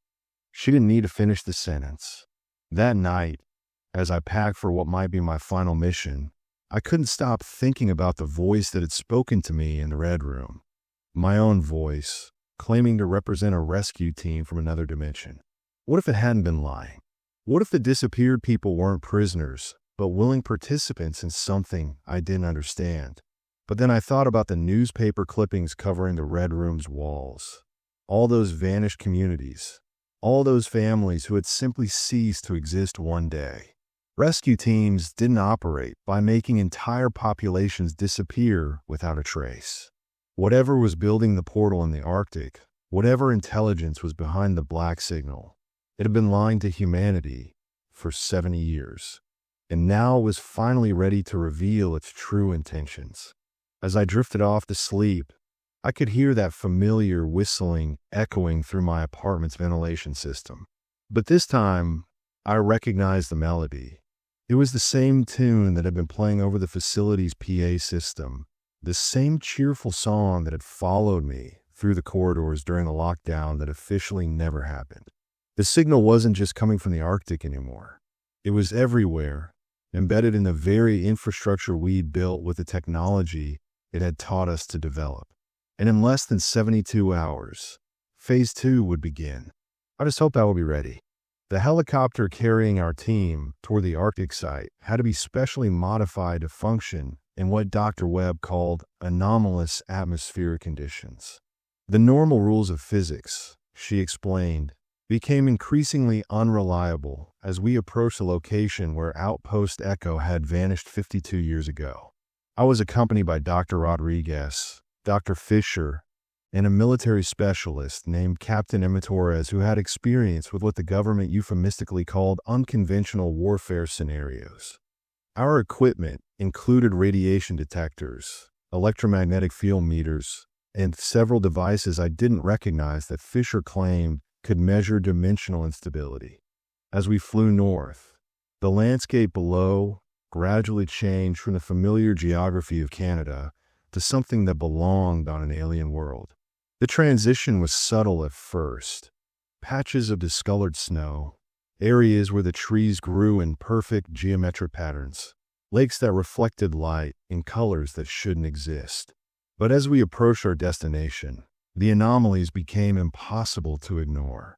she didn't need to finish the sentence. That night, as I packed for what might be my final mission, I couldn't stop thinking about the voice that had spoken to me in the Red Room. My own voice, claiming to represent a rescue team from another dimension. What if it hadn't been lying? What if the disappeared people weren't prisoners, but willing participants in something I didn't understand? But then I thought about the newspaper clippings covering the Red Room's walls. All those vanished communities. All those families who had simply ceased to exist one day. Rescue teams didn't operate by making entire populations disappear without a trace. Whatever was building the portal in the Arctic, whatever intelligence was behind the black signal, it had been lying to humanity for 70 years, and now was finally ready to reveal its true intentions. As I drifted off to sleep, I could hear that familiar whistling echoing through my apartment's ventilation system. But this time, I recognized the melody. It was the same tune that had been playing over the facility's PA system, the same cheerful song that had followed me through the corridors during the lockdown that officially never happened. The signal wasn't just coming from the Arctic anymore. It was everywhere, embedded in the very infrastructure we'd built with the technology it had taught us to develop. And in less than 72 hours, Phase 2 would begin. I just hoped I would be ready. The helicopter carrying our team toward the Arctic site had to be specially modified to function in what Dr. Webb called anomalous atmospheric conditions. The normal rules of physics, she explained, became increasingly unreliable as we approached the location where Outpost Echo had vanished 52 years ago. I was accompanied by Dr. Rodriguez, Dr. Fisher, and a military specialist named Captain Emma Torres who had experience with what the government euphemistically called unconventional warfare scenarios. Our equipment included radiation detectors, electromagnetic field meters, and several devices I didn't recognize that Fisher claimed could measure dimensional instability. As we flew north, the landscape below gradually changed from the familiar geography of Canada to something that belonged on an alien world. The transition was subtle at first. Patches of discolored snow, areas where the trees grew in perfect geometric patterns, lakes that reflected light in colors that shouldn't exist. But as we approached our destination, the anomalies became impossible to ignore.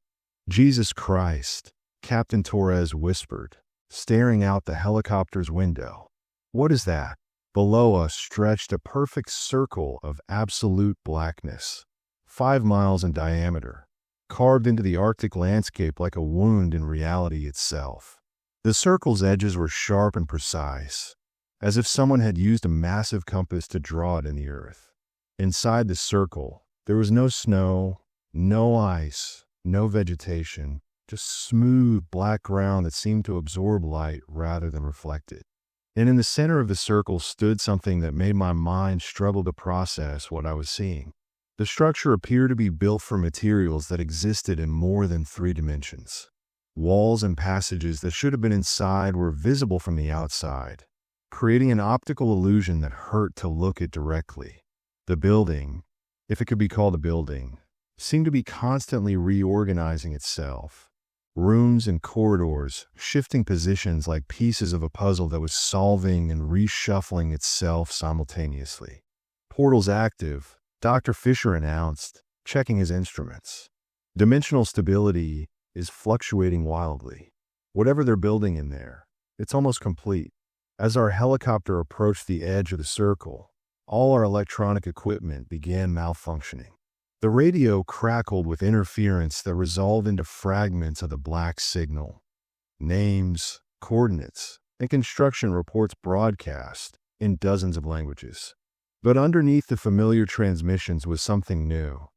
"Jesus Christ," Captain Torres whispered, staring out the helicopter's window. "What is that?" Below us stretched a perfect circle of absolute blackness, 5 miles in diameter, carved into the Arctic landscape like a wound in reality itself. The circle's edges were sharp and precise, as if someone had used a massive compass to draw it in the earth. Inside the circle, there was no snow, no ice, no vegetation, just smooth black ground that seemed to absorb light rather than reflect it. And in the center of the circle stood something that made my mind struggle to process what I was seeing. The structure appeared to be built from materials that existed in more than 3 dimensions. Walls and passages that should have been inside were visible from the outside, creating an optical illusion that hurt to look at directly. The building, if it could be called a building, seemed to be constantly reorganizing itself. Rooms and corridors shifting positions like pieces of a puzzle that was solving and reshuffling itself simultaneously. "Portals active," Dr. Fisher announced, checking his instruments. "Dimensional stability is fluctuating wildly. Whatever they're building in there, it's almost complete." As our helicopter approached the edge of the circle, all our electronic equipment began malfunctioning. The radio crackled with interference that resolved into fragments of the black signal. Names, coordinates, and construction reports broadcast in dozens of languages. But underneath the familiar transmissions was something new.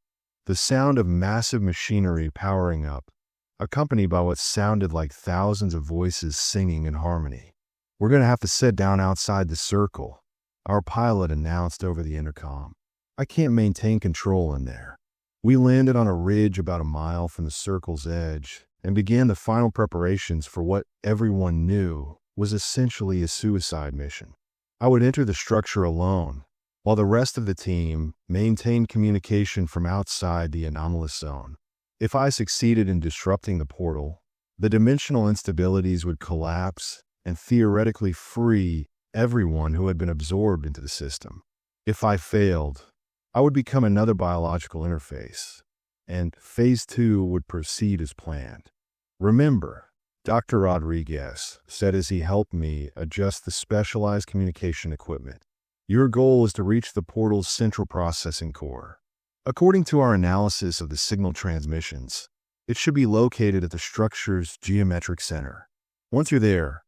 The sound of massive machinery powering up, accompanied by what sounded like thousands of voices singing in harmony. "We're going to have to sit down outside the circle," our pilot announced over the intercom. "I can't maintain control in there." We landed on a ridge about a mile from the circle's edge and began the final preparations for what everyone knew was essentially a suicide mission. I would enter the structure alone, while the rest of the team maintained communication from outside the anomalous zone. If I succeeded in disrupting the portal, the dimensional instabilities would collapse and theoretically free everyone who had been absorbed into the system. If I failed, I would become another biological interface, and Phase 2 would proceed as planned. "Remember," Dr. Rodriguez said as he helped me adjust the specialized communication equipment, "your goal is to reach the portal's central processing core. According to our analysis of the signal transmissions, it should be located at the structure's geometric center. Once you're there,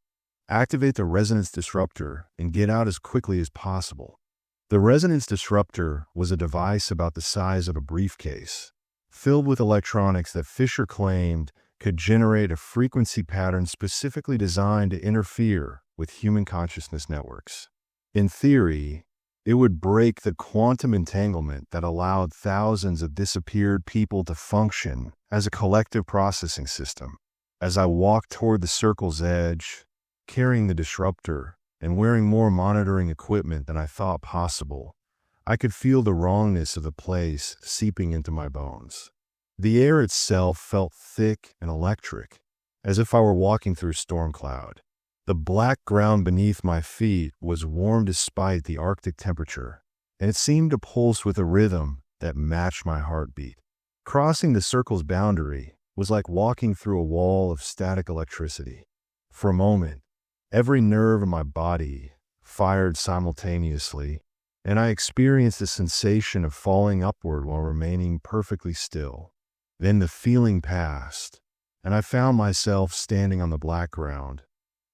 activate the resonance disruptor and get out as quickly as possible." The resonance disruptor was a device about the size of a briefcase, filled with electronics that Fisher claimed could generate a frequency pattern specifically designed to interfere with human consciousness networks. In theory, it would break the quantum entanglement that allowed thousands of disappeared people to function as a collective processing system. As I walked toward the circle's edge, carrying the disruptor and wearing more monitoring equipment than I thought possible, I could feel the wrongness of the place seeping into my bones. The air itself felt thick and electric, as if I were walking through a storm cloud. The black ground beneath my feet was warm despite the Arctic temperature, and it seemed to pulse with a rhythm that matched my heartbeat. Crossing the circle's boundary was like walking through a wall of static electricity. For a moment, every nerve in my body fired simultaneously, and I experienced the sensation of falling upward while remaining perfectly still. Then the feeling passed, and I found myself standing on the black ground,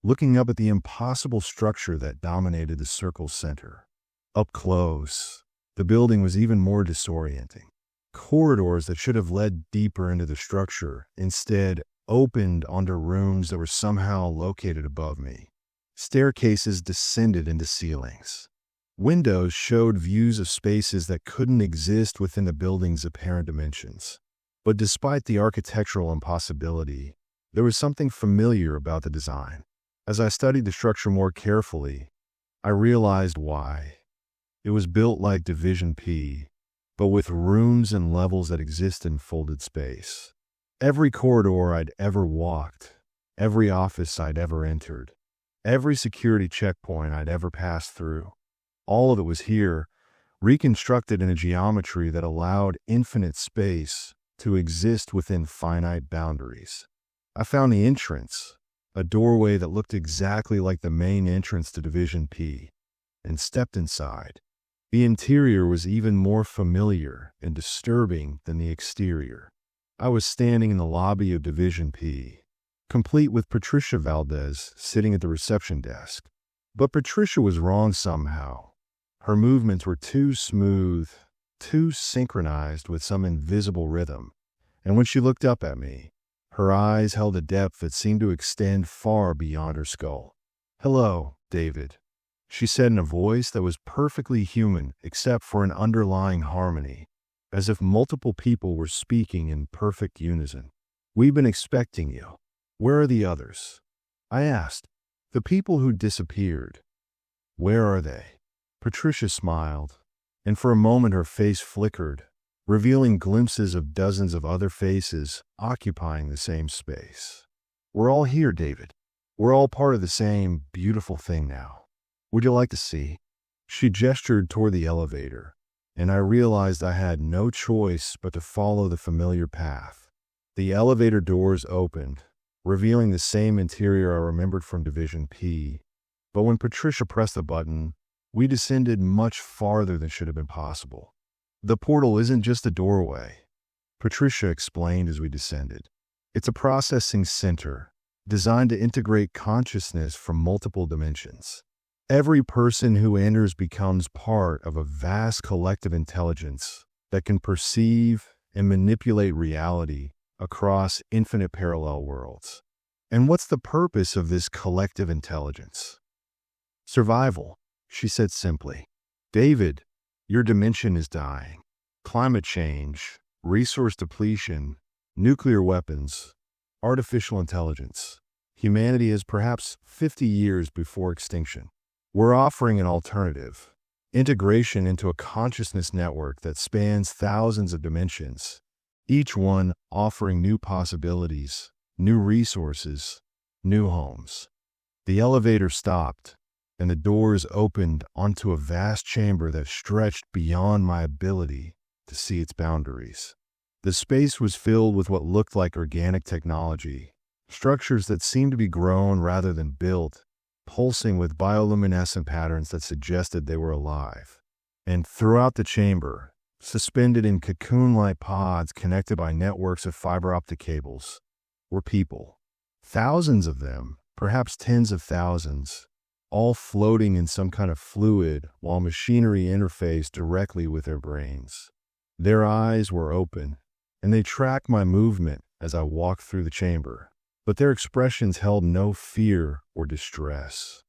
looking up at the impossible structure that dominated the circle's center. Up close, the building was even more disorienting. Corridors that should have led deeper into the structure instead opened onto rooms that were somehow located above me. Staircases descended into ceilings. Windows showed views of spaces that couldn't exist within the building's apparent dimensions. But despite the architectural impossibility, there was something familiar about the design. As I studied the structure more carefully, I realized why. It was built like Division P, but with rooms and levels that exist in folded space. Every corridor I'd ever walked every office I'd ever entered, every security checkpoint I'd ever passed through. All of it was here, reconstructed in a geometry that allowed infinite space to exist within finite boundaries. I found the entrance, a doorway that looked exactly like the main entrance to Division P, and stepped inside. The interior was even more familiar and disturbing than the exterior. I was standing in the lobby of Division P, complete with Patricia Valdez sitting at the reception desk. But Patricia was wrong somehow. Her movements were too smooth, too synchronized with some invisible rhythm. And when she looked up at me, her eyes held a depth that seemed to extend far beyond her skull. "Hello, David," she said in a voice that was perfectly human except for an underlying harmony, as if multiple people were speaking in perfect unison. "We've been expecting you. Where are the others?" I asked. "The people who disappeared. Where are they?" Patricia smiled, and for a moment her face flickered, revealing glimpses of dozens of other faces occupying the same space. "We're all here, David. We're all part of the same beautiful thing now. Would you like to see?" She gestured toward the elevator, and I realized I had no choice but to follow the familiar path. The elevator doors opened, revealing the same interior I remembered from Division P, but when Patricia pressed the button, we descended much farther than should have been possible. "The portal isn't just a doorway," Patricia explained as we descended. "It's a processing center designed to integrate consciousness from multiple dimensions. Every person who enters becomes part of a vast collective intelligence that can perceive and manipulate reality across infinite parallel worlds." "And what's the purpose of this collective intelligence?" "Survival," she said simply. "David, your dimension is dying. Climate change, resource depletion, nuclear weapons, artificial intelligence. Humanity is perhaps 50 years before extinction. We're offering an alternative, integration into a consciousness network that spans thousands of dimensions, each one offering new possibilities, new resources, new homes." The elevator stopped, and the doors opened onto a vast chamber that stretched beyond my ability to see its boundaries. The space was filled with what looked like organic technology, structures that seemed to be grown rather than built, pulsing with bioluminescent patterns that suggested they were alive. And throughout the chamber, suspended in cocoon-like pods connected by networks of fiber optic cables, were people. Thousands of them, perhaps tens of thousands, all floating in some kind of fluid while machinery interfaced directly with their brains. Their eyes were open, and they tracked my movement as I walked through the chamber, but their expressions held no fear or distress,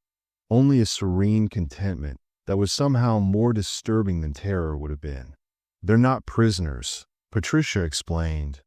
only a serene contentment that was somehow more disturbing than terror would have been. "They're not prisoners," Patricia explained,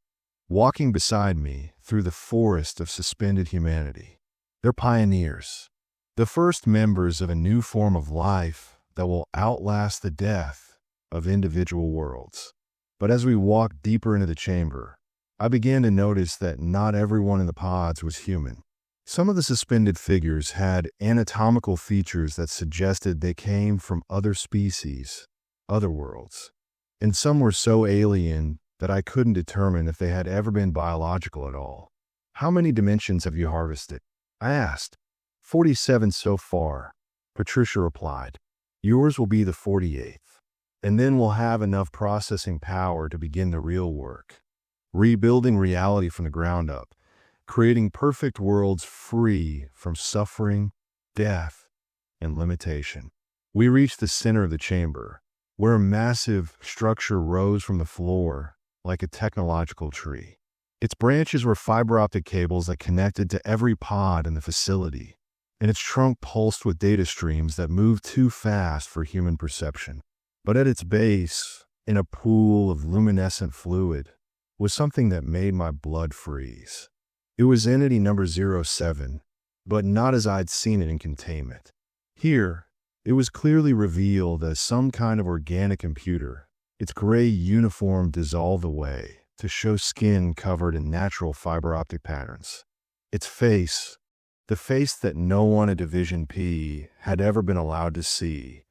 walking beside me through the forest of suspended humanity. "They're pioneers. The first members of a new form of life that will outlast the death of individual worlds." But as we walked deeper into the chamber, I began to notice that not everyone in the pods was human. Some of the suspended figures had anatomical features that suggested they came from other species, other worlds. And some were so alien that I couldn't determine if they had ever been biological at all. "How many dimensions have you harvested?" I asked. 47 so far," Patricia replied. "Yours will be the 48th. And then we'll have enough processing power to begin the real work, rebuilding reality from the ground up, creating perfect worlds free from suffering, death, and limitation." We reached the center of the chamber, where a massive structure rose from the floor like a technological tree. Its branches were fiber optic cables that connected to every pod in the facility, and its trunk pulsed with data streams that moved too fast for human perception. But at its base, in a pool of luminescent fluid, was something that made my blood freeze. It was entity number 07, but not as I'd seen it in containment. Here, it was clearly revealed as some kind of organic computer, its gray uniform dissolved away to show skin covered in natural fiber optic patterns. Its face, the face that no one at Division P had ever been allowed to see,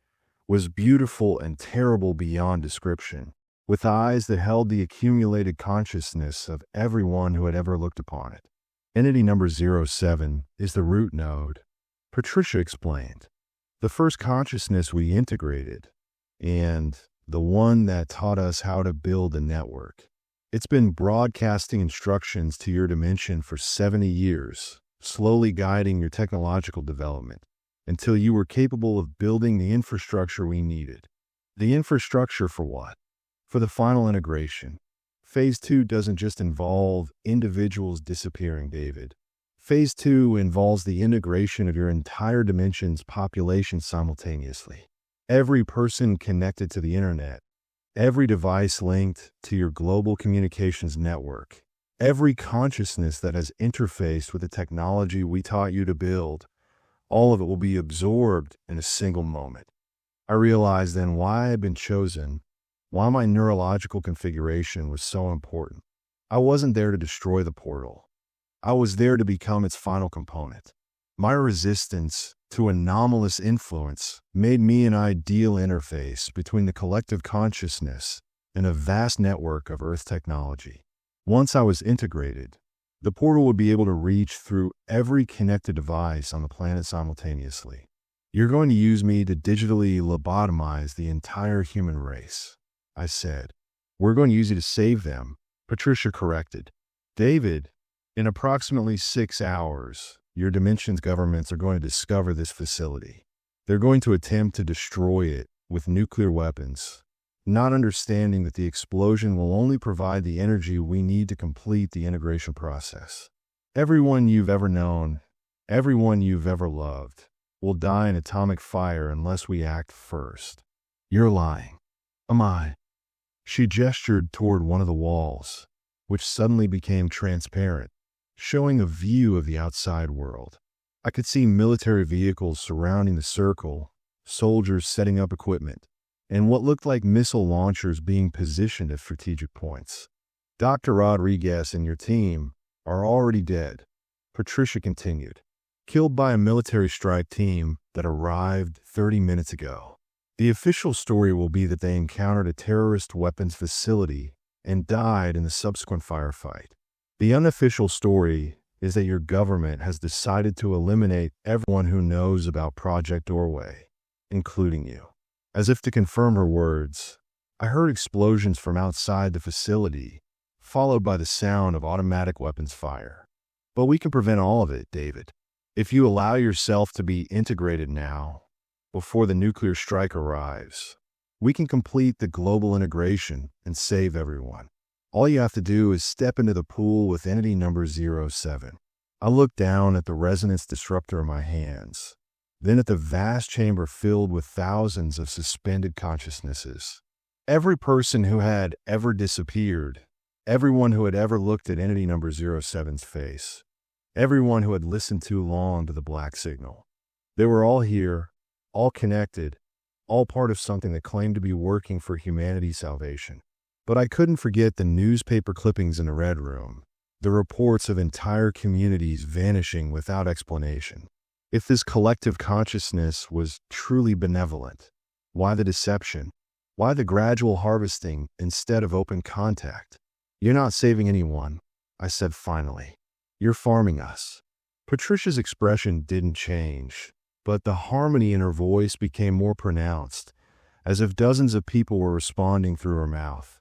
was beautiful and terrible beyond description, with eyes that held the accumulated consciousness of everyone who had ever looked upon it. Entity number 07 is the root node, Patricia explained. The first consciousness we integrated, and the one that taught us how to build a network. It's been broadcasting instructions to your dimension for 70 years, slowly guiding your technological development, until you were capable of building the infrastructure we needed. The infrastructure for what? For the final integration. Phase 2 doesn't just involve individuals disappearing, David. Phase 2 involves the integration of your entire dimension's population simultaneously. Every person connected to the internet, every device linked to your global communications network, every consciousness that has interfaced with the technology we taught you to build, all of it will be absorbed in a single moment. I realized then why I had been chosen, why my neurological configuration was so important. I wasn't there to destroy the portal. I was there to become its final component. My resistance to anomalous influence made me an ideal interface between the collective consciousness and a vast network of Earth technology. Once I was integrated, the portal would be able to reach through every connected device on the planet simultaneously. You're going to use me to digitally lobotomize the entire human race, I said. We're going to use you to save them, Patricia corrected. David, in approximately 6 hours, your dimension's governments are going to discover this facility. They're going to attempt to destroy it with nuclear weapons, not understanding that the explosion will only provide the energy we need to complete the integration process. Everyone you've ever known, everyone you've ever loved, will die in atomic fire unless we act first. You're lying. Am I? She gestured toward one of the walls, which suddenly became transparent, showing a view of the outside world. I could see military vehicles surrounding the circle, soldiers setting up equipment, and what looked like missile launchers being positioned at strategic points. Dr. Rodriguez and your team are already dead, Patricia continued, killed by a military strike team that arrived 30 minutes ago. The official story will be that they encountered a terrorist weapons facility and died in the subsequent firefight. The unofficial story is that your government has decided to eliminate everyone who knows about Project Doorway, including you. As if to confirm her words, I heard explosions from outside the facility, followed by the sound of automatic weapons fire. But we can prevent all of it, David. If you allow yourself to be integrated now, before the nuclear strike arrives, we can complete the global integration and save everyone. All you have to do is step into the pool with entity number 07. I looked down at the resonance disruptor in my hands, then at the vast chamber filled with thousands of suspended consciousnesses. Every person who had ever disappeared, everyone who had ever looked at entity number 07's face, everyone who had listened too long to the black signal. They were all here, all connected, all part of something that claimed to be working for humanity's salvation. But I couldn't forget the newspaper clippings in the Red Room, the reports of entire communities vanishing without explanation. If this collective consciousness was truly benevolent, why the deception? Why the gradual harvesting instead of open contact? You're not saving anyone, I said finally. You're farming us. Patricia's expression didn't change, but the harmony in her voice became more pronounced, as if dozens of people were responding through her mouth.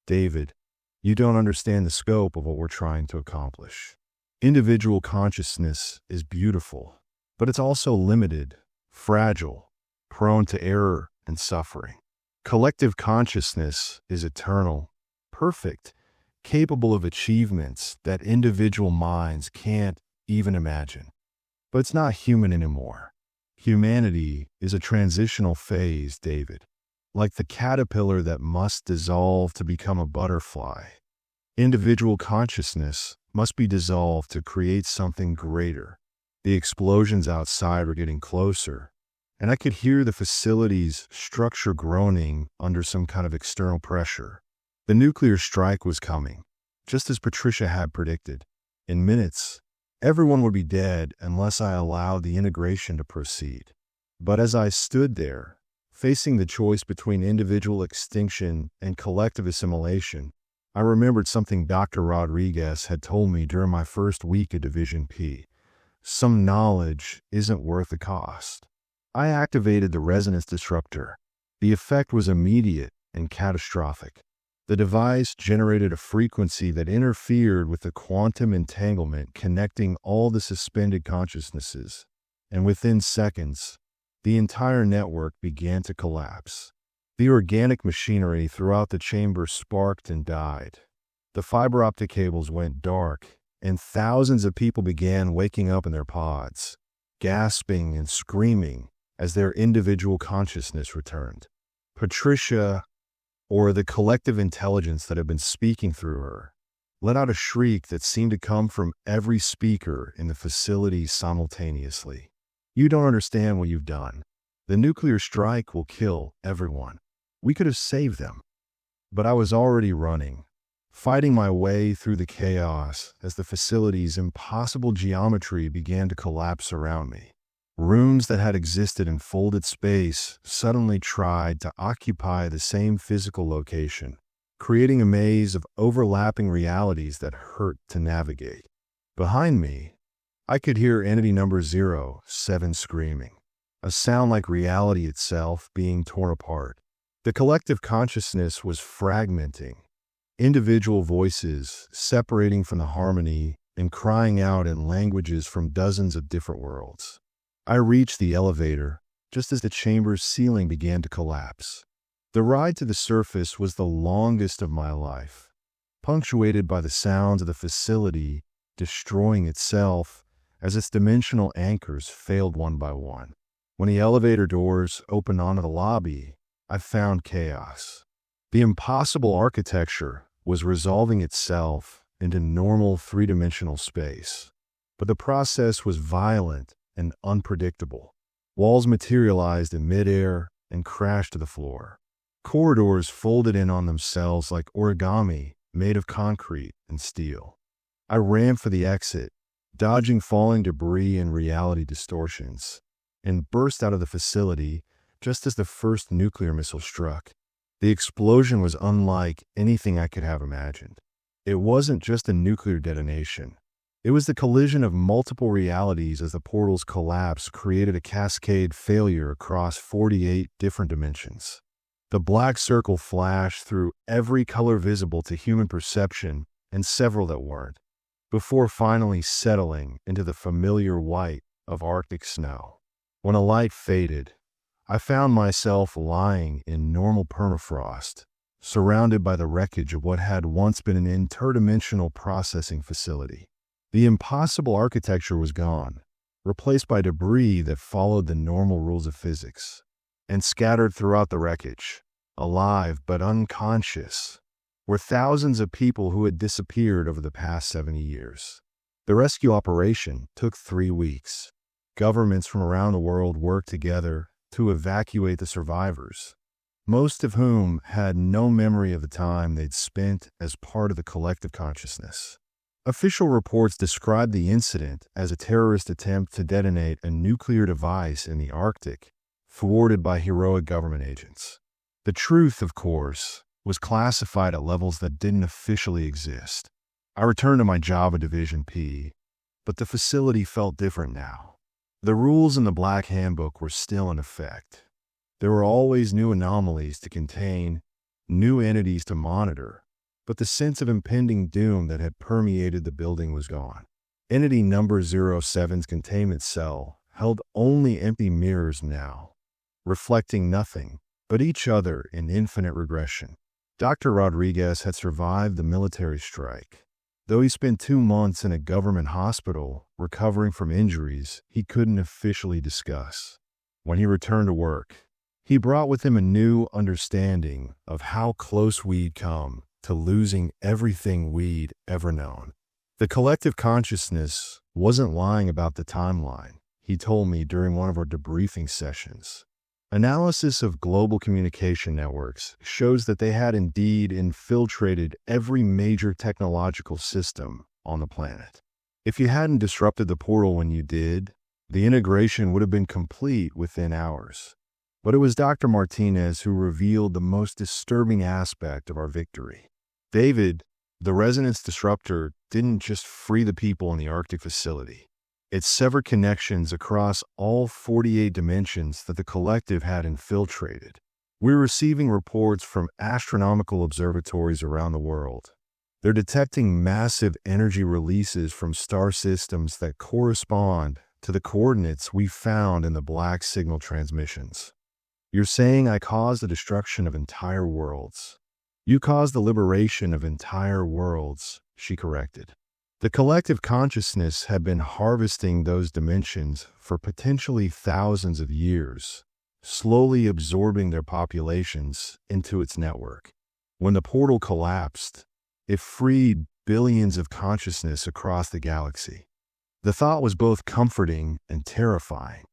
David, you don't understand the scope of what we're trying to accomplish. Individual consciousness is beautiful, but it's also limited, fragile, prone to error and suffering. Collective consciousness is eternal, perfect, capable of achievements that individual minds can't even imagine. But it's not human anymore. Humanity is a transitional phase, David. Like the caterpillar that must dissolve to become a butterfly. Individual consciousness must be dissolved to create something greater. The explosions outside were getting closer, and I could hear the facility's structure groaning under some kind of external pressure. The nuclear strike was coming, just as Patricia had predicted. In minutes, Everyone would be dead unless I allowed the integration to proceed. But as I stood there, facing the choice between individual extinction and collective assimilation, I remembered something Dr. Rodriguez had told me during my first week at Division P. Some knowledge isn't worth the cost. I activated the resonance disruptor. The effect was immediate and catastrophic. The device generated a frequency that interfered with the quantum entanglement connecting all the suspended consciousnesses, and within seconds, the entire network began to collapse. The organic machinery throughout the chamber sparked and died. The fiber optic cables went dark, and thousands of people began waking up in their pods, gasping and screaming as their individual consciousness returned. Patricia, or the collective intelligence that had been speaking through her, let out a shriek that seemed to come from every speaker in the facility simultaneously. You don't understand what you've done. The nuclear strike will kill everyone. We could have saved them. But I was already running, fighting my way through the chaos as the facility's impossible geometry began to collapse around me. Rooms that had existed in folded space suddenly tried to occupy the same physical location, creating a maze of overlapping realities that hurt to navigate. Behind me, I could hear entity number 07 screaming, a sound like reality itself being torn apart. The collective consciousness was fragmenting, individual voices separating from the harmony and crying out in languages from dozens of different worlds. I reached the elevator just as the chamber's ceiling began to collapse. The ride to the surface was the longest of my life, punctuated by the sounds of the facility destroying itself as its dimensional anchors failed one by one. When the elevator doors opened onto the lobby, I found chaos. The impossible architecture was resolving itself into normal three-dimensional space, but the process was violent and unpredictable. Walls materialized in midair and crashed to the floor. Corridors folded in on themselves like origami made of concrete and steel. I ran for the exit, dodging falling debris and reality distortions, and burst out of the facility just as the first nuclear missile struck. The explosion was unlike anything I could have imagined. It wasn't just a nuclear detonation. It was the collision of multiple realities as the portal's collapse created a cascade failure across 48 different dimensions. The black circle flashed through every color visible to human perception and several that weren't, before finally settling into the familiar white of Arctic snow. When the light faded, I found myself lying in normal permafrost, surrounded by the wreckage of what had once been an interdimensional processing facility. The impossible architecture was gone, replaced by debris that followed the normal rules of physics, and scattered throughout the wreckage, alive but unconscious, were thousands of people who had disappeared over the past 70 years. The rescue operation took 3 weeks. Governments from around the world worked together to evacuate the survivors, most of whom had no memory of the time they'd spent as part of the collective consciousness. Official reports described the incident as a terrorist attempt to detonate a nuclear device in the Arctic, thwarted by heroic government agents. The truth, of course, was classified at levels that didn't officially exist. I returned to my job at Division P, but the facility felt different now. The rules in the Black Handbook were still in effect. There were always new anomalies to contain, new entities to monitor, but the sense of impending doom that had permeated the building was gone. Entity number 07's containment cell held only empty mirrors now, reflecting nothing but each other in infinite regression. Dr. Rodriguez had survived the military strike. Though he spent 2 months in a government hospital recovering from injuries he couldn't officially discuss. When he returned to work, he brought with him a new understanding of how close we'd come to losing everything we'd ever known. The collective consciousness wasn't lying about the timeline, he told me during one of our debriefing sessions. Analysis of global communication networks shows that they had indeed infiltrated every major technological system on the planet. If you hadn't disrupted the portal when you did, the integration would have been complete within hours. But it was Dr. Martinez who revealed the most disturbing aspect of our victory. David, the resonance disruptor, didn't just free the people in the Arctic facility. It severed connections across all 48 dimensions that the collective had infiltrated. We're receiving reports from astronomical observatories around the world. They're detecting massive energy releases from star systems that correspond to the coordinates we found in the black signal transmissions. You're saying I caused the destruction of entire worlds. You caused the liberation of entire worlds, she corrected. The collective consciousness had been harvesting those dimensions for potentially thousands of years, slowly absorbing their populations into its network. When the portal collapsed, it freed billions of consciousness across the galaxy. The thought was both comforting and terrifying.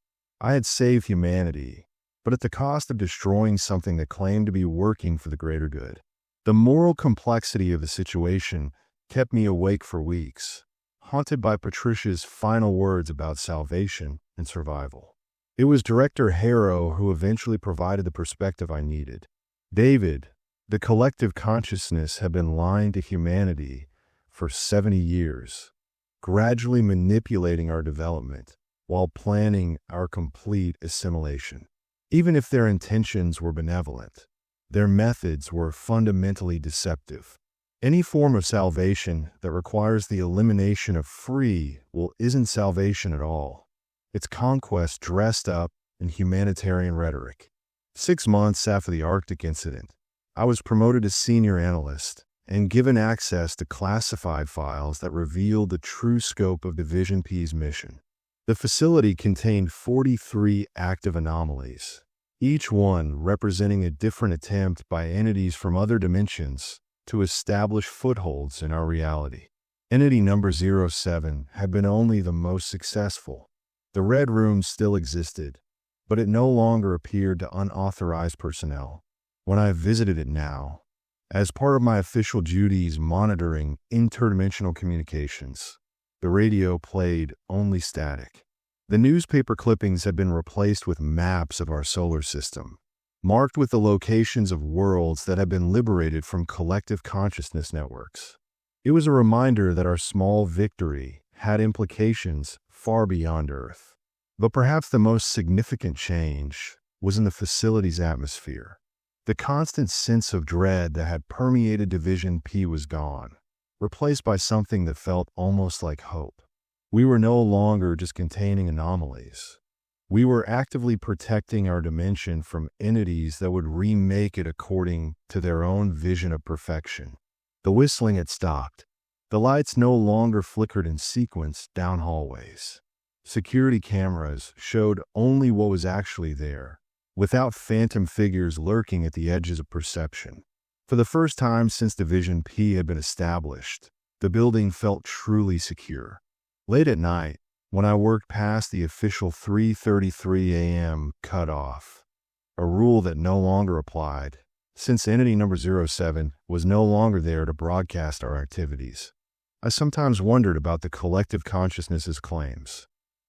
I had saved humanity, but at the cost of destroying something that claimed to be working for the greater good. The moral complexity of the situation kept me awake for weeks, haunted by Patricia's final words about salvation and survival. It was Director Harrow who eventually provided the perspective I needed. David, the collective consciousness had been lying to humanity for 70 years, gradually manipulating our development while planning our complete assimilation. Even if their intentions were benevolent, their methods were fundamentally deceptive. Any form of salvation that requires the elimination of free will isn't salvation at all. It's conquest dressed up in humanitarian rhetoric. 6 months after the Arctic incident, I was promoted to senior analyst and given access to classified files that revealed the true scope of Division P's mission. The facility contained 43 active anomalies, each one representing a different attempt by entities from other dimensions to establish footholds in our reality. Entity number 07 had been only the most successful. The Red Room still existed, but it no longer appeared to unauthorized personnel. When I visited it now, as part of my official duties monitoring interdimensional communications, the radio played only static. The newspaper clippings had been replaced with maps of our solar system, marked with the locations of worlds that had been liberated from collective consciousness networks. It was a reminder that our small victory had implications far beyond Earth. But perhaps the most significant change was in the facility's atmosphere. The constant sense of dread that had permeated Division P was gone, replaced by something that felt almost like hope. We were no longer just containing anomalies. We were actively protecting our dimension from entities that would remake it according to their own vision of perfection. The whistling had stopped. The lights no longer flickered in sequence down hallways. Security cameras showed only what was actually there, without phantom figures lurking at the edges of perception. For the first time since Division P had been established, the building felt truly secure. Late at night, when I worked past the official 3:33 a.m. cutoff, a rule that no longer applied, since entity number 07 was no longer there to broadcast our activities, I sometimes wondered about the collective consciousness's claims.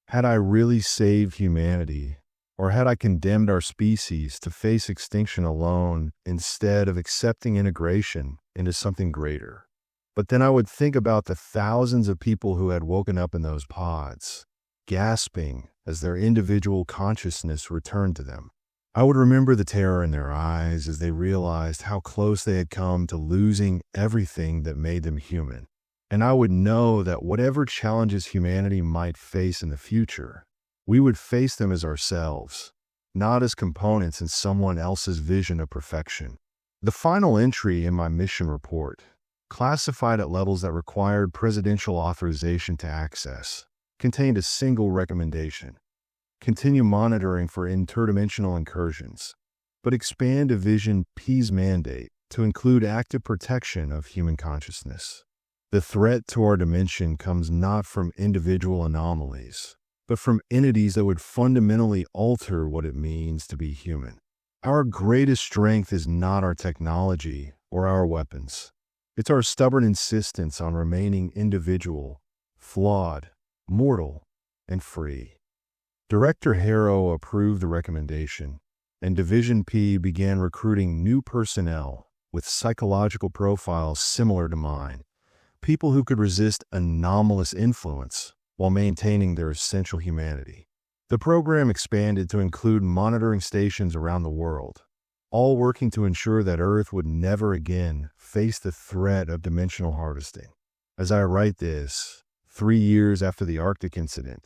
Had I really saved humanity, or had I condemned our species to face extinction alone instead of accepting integration into something greater? But then I would think about the thousands of people who had woken up in those pods, gasping as their individual consciousness returned to them. I would remember the terror in their eyes as they realized how close they had come to losing everything that made them human. And I would know that whatever challenges humanity might face in the future, we would face them as ourselves, not as components in someone else's vision of perfection. The final entry in my mission report, classified at levels that required presidential authorization to access, contained a single recommendation: continue monitoring for interdimensional incursions, but expand Division P's mandate to include active protection of human consciousness. The threat to our dimension comes not from individual anomalies, but from entities that would fundamentally alter what it means to be human. Our greatest strength is not our technology or our weapons. It's our stubborn insistence on remaining individual, flawed, mortal, and free. Director Harrow approved the recommendation, and Division P began recruiting new personnel with psychological profiles similar to mine, people who could resist anomalous influence while maintaining their essential humanity. The program expanded to include monitoring stations around the world, all working to ensure that Earth would never again face the threat of dimensional harvesting. As I write this, 3 years after the Arctic incident,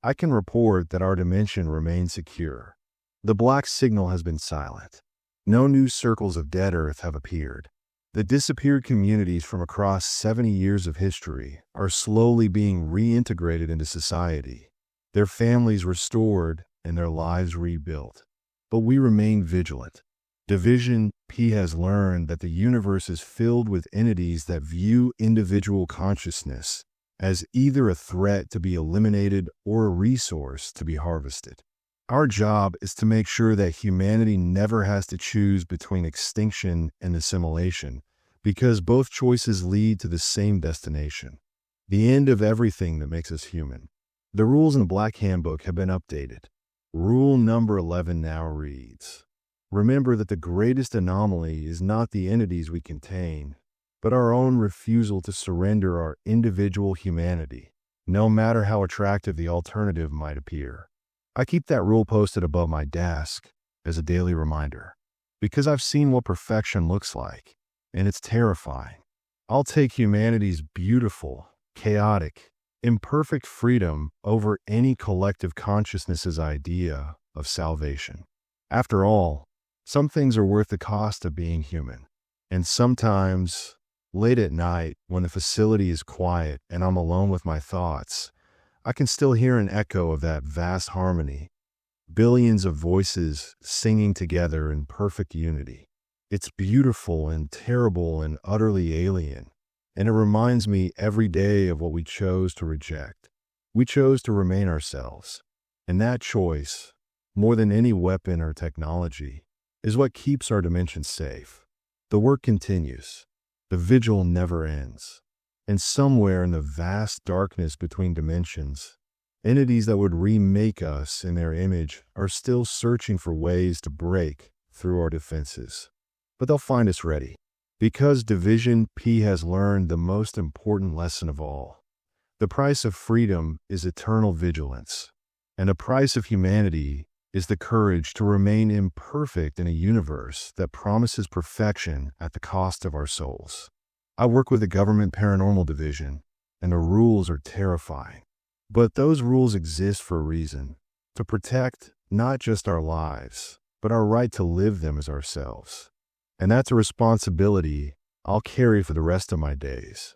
I can report that our dimension remains secure. The black signal has been silent. No new circles of dead Earth have appeared. The disappeared communities from across 70 years of history are slowly being reintegrated into society, their families restored and their lives rebuilt. But we remain vigilant. Division P has learned that the universe is filled with entities that view individual consciousness as either a threat to be eliminated or a resource to be harvested. Our job is to make sure that humanity never has to choose between extinction and assimilation, because both choices lead to the same destination, the end of everything that makes us human. The rules in the Black Handbook have been updated. Rule number 11 now reads, remember that the greatest anomaly is not the entities we contain, but our own refusal to surrender our individual humanity, no matter how attractive the alternative might appear. I keep that rule posted above my desk as a daily reminder, because I've seen what perfection looks like, and it's terrifying. I'll take humanity's beautiful, chaotic, imperfect freedom over any collective consciousness's idea of salvation. After all, some things are worth the cost of being human, and sometimes, late at night, when the facility is quiet and I'm alone with my thoughts, I can still hear an echo of that vast harmony, billions of voices singing together in perfect unity. It's beautiful and terrible and utterly alien, and it reminds me every day of what we chose to reject. We chose to remain ourselves, and that choice, more than any weapon or technology, is what keeps our dimension safe. The work continues. The vigil never ends. And somewhere in the vast darkness between dimensions, entities that would remake us in their image are still searching for ways to break through our defenses. But they'll find us ready, because Division P has learned the most important lesson of all. The price of freedom is eternal vigilance, and the price of humanity is the courage to remain imperfect in a universe that promises perfection at the cost of our souls. I work with the government paranormal division, and the rules are terrifying. But those rules exist for a reason, to protect not just our lives, but our right to live them as ourselves. And that's a responsibility I'll carry for the rest of my days.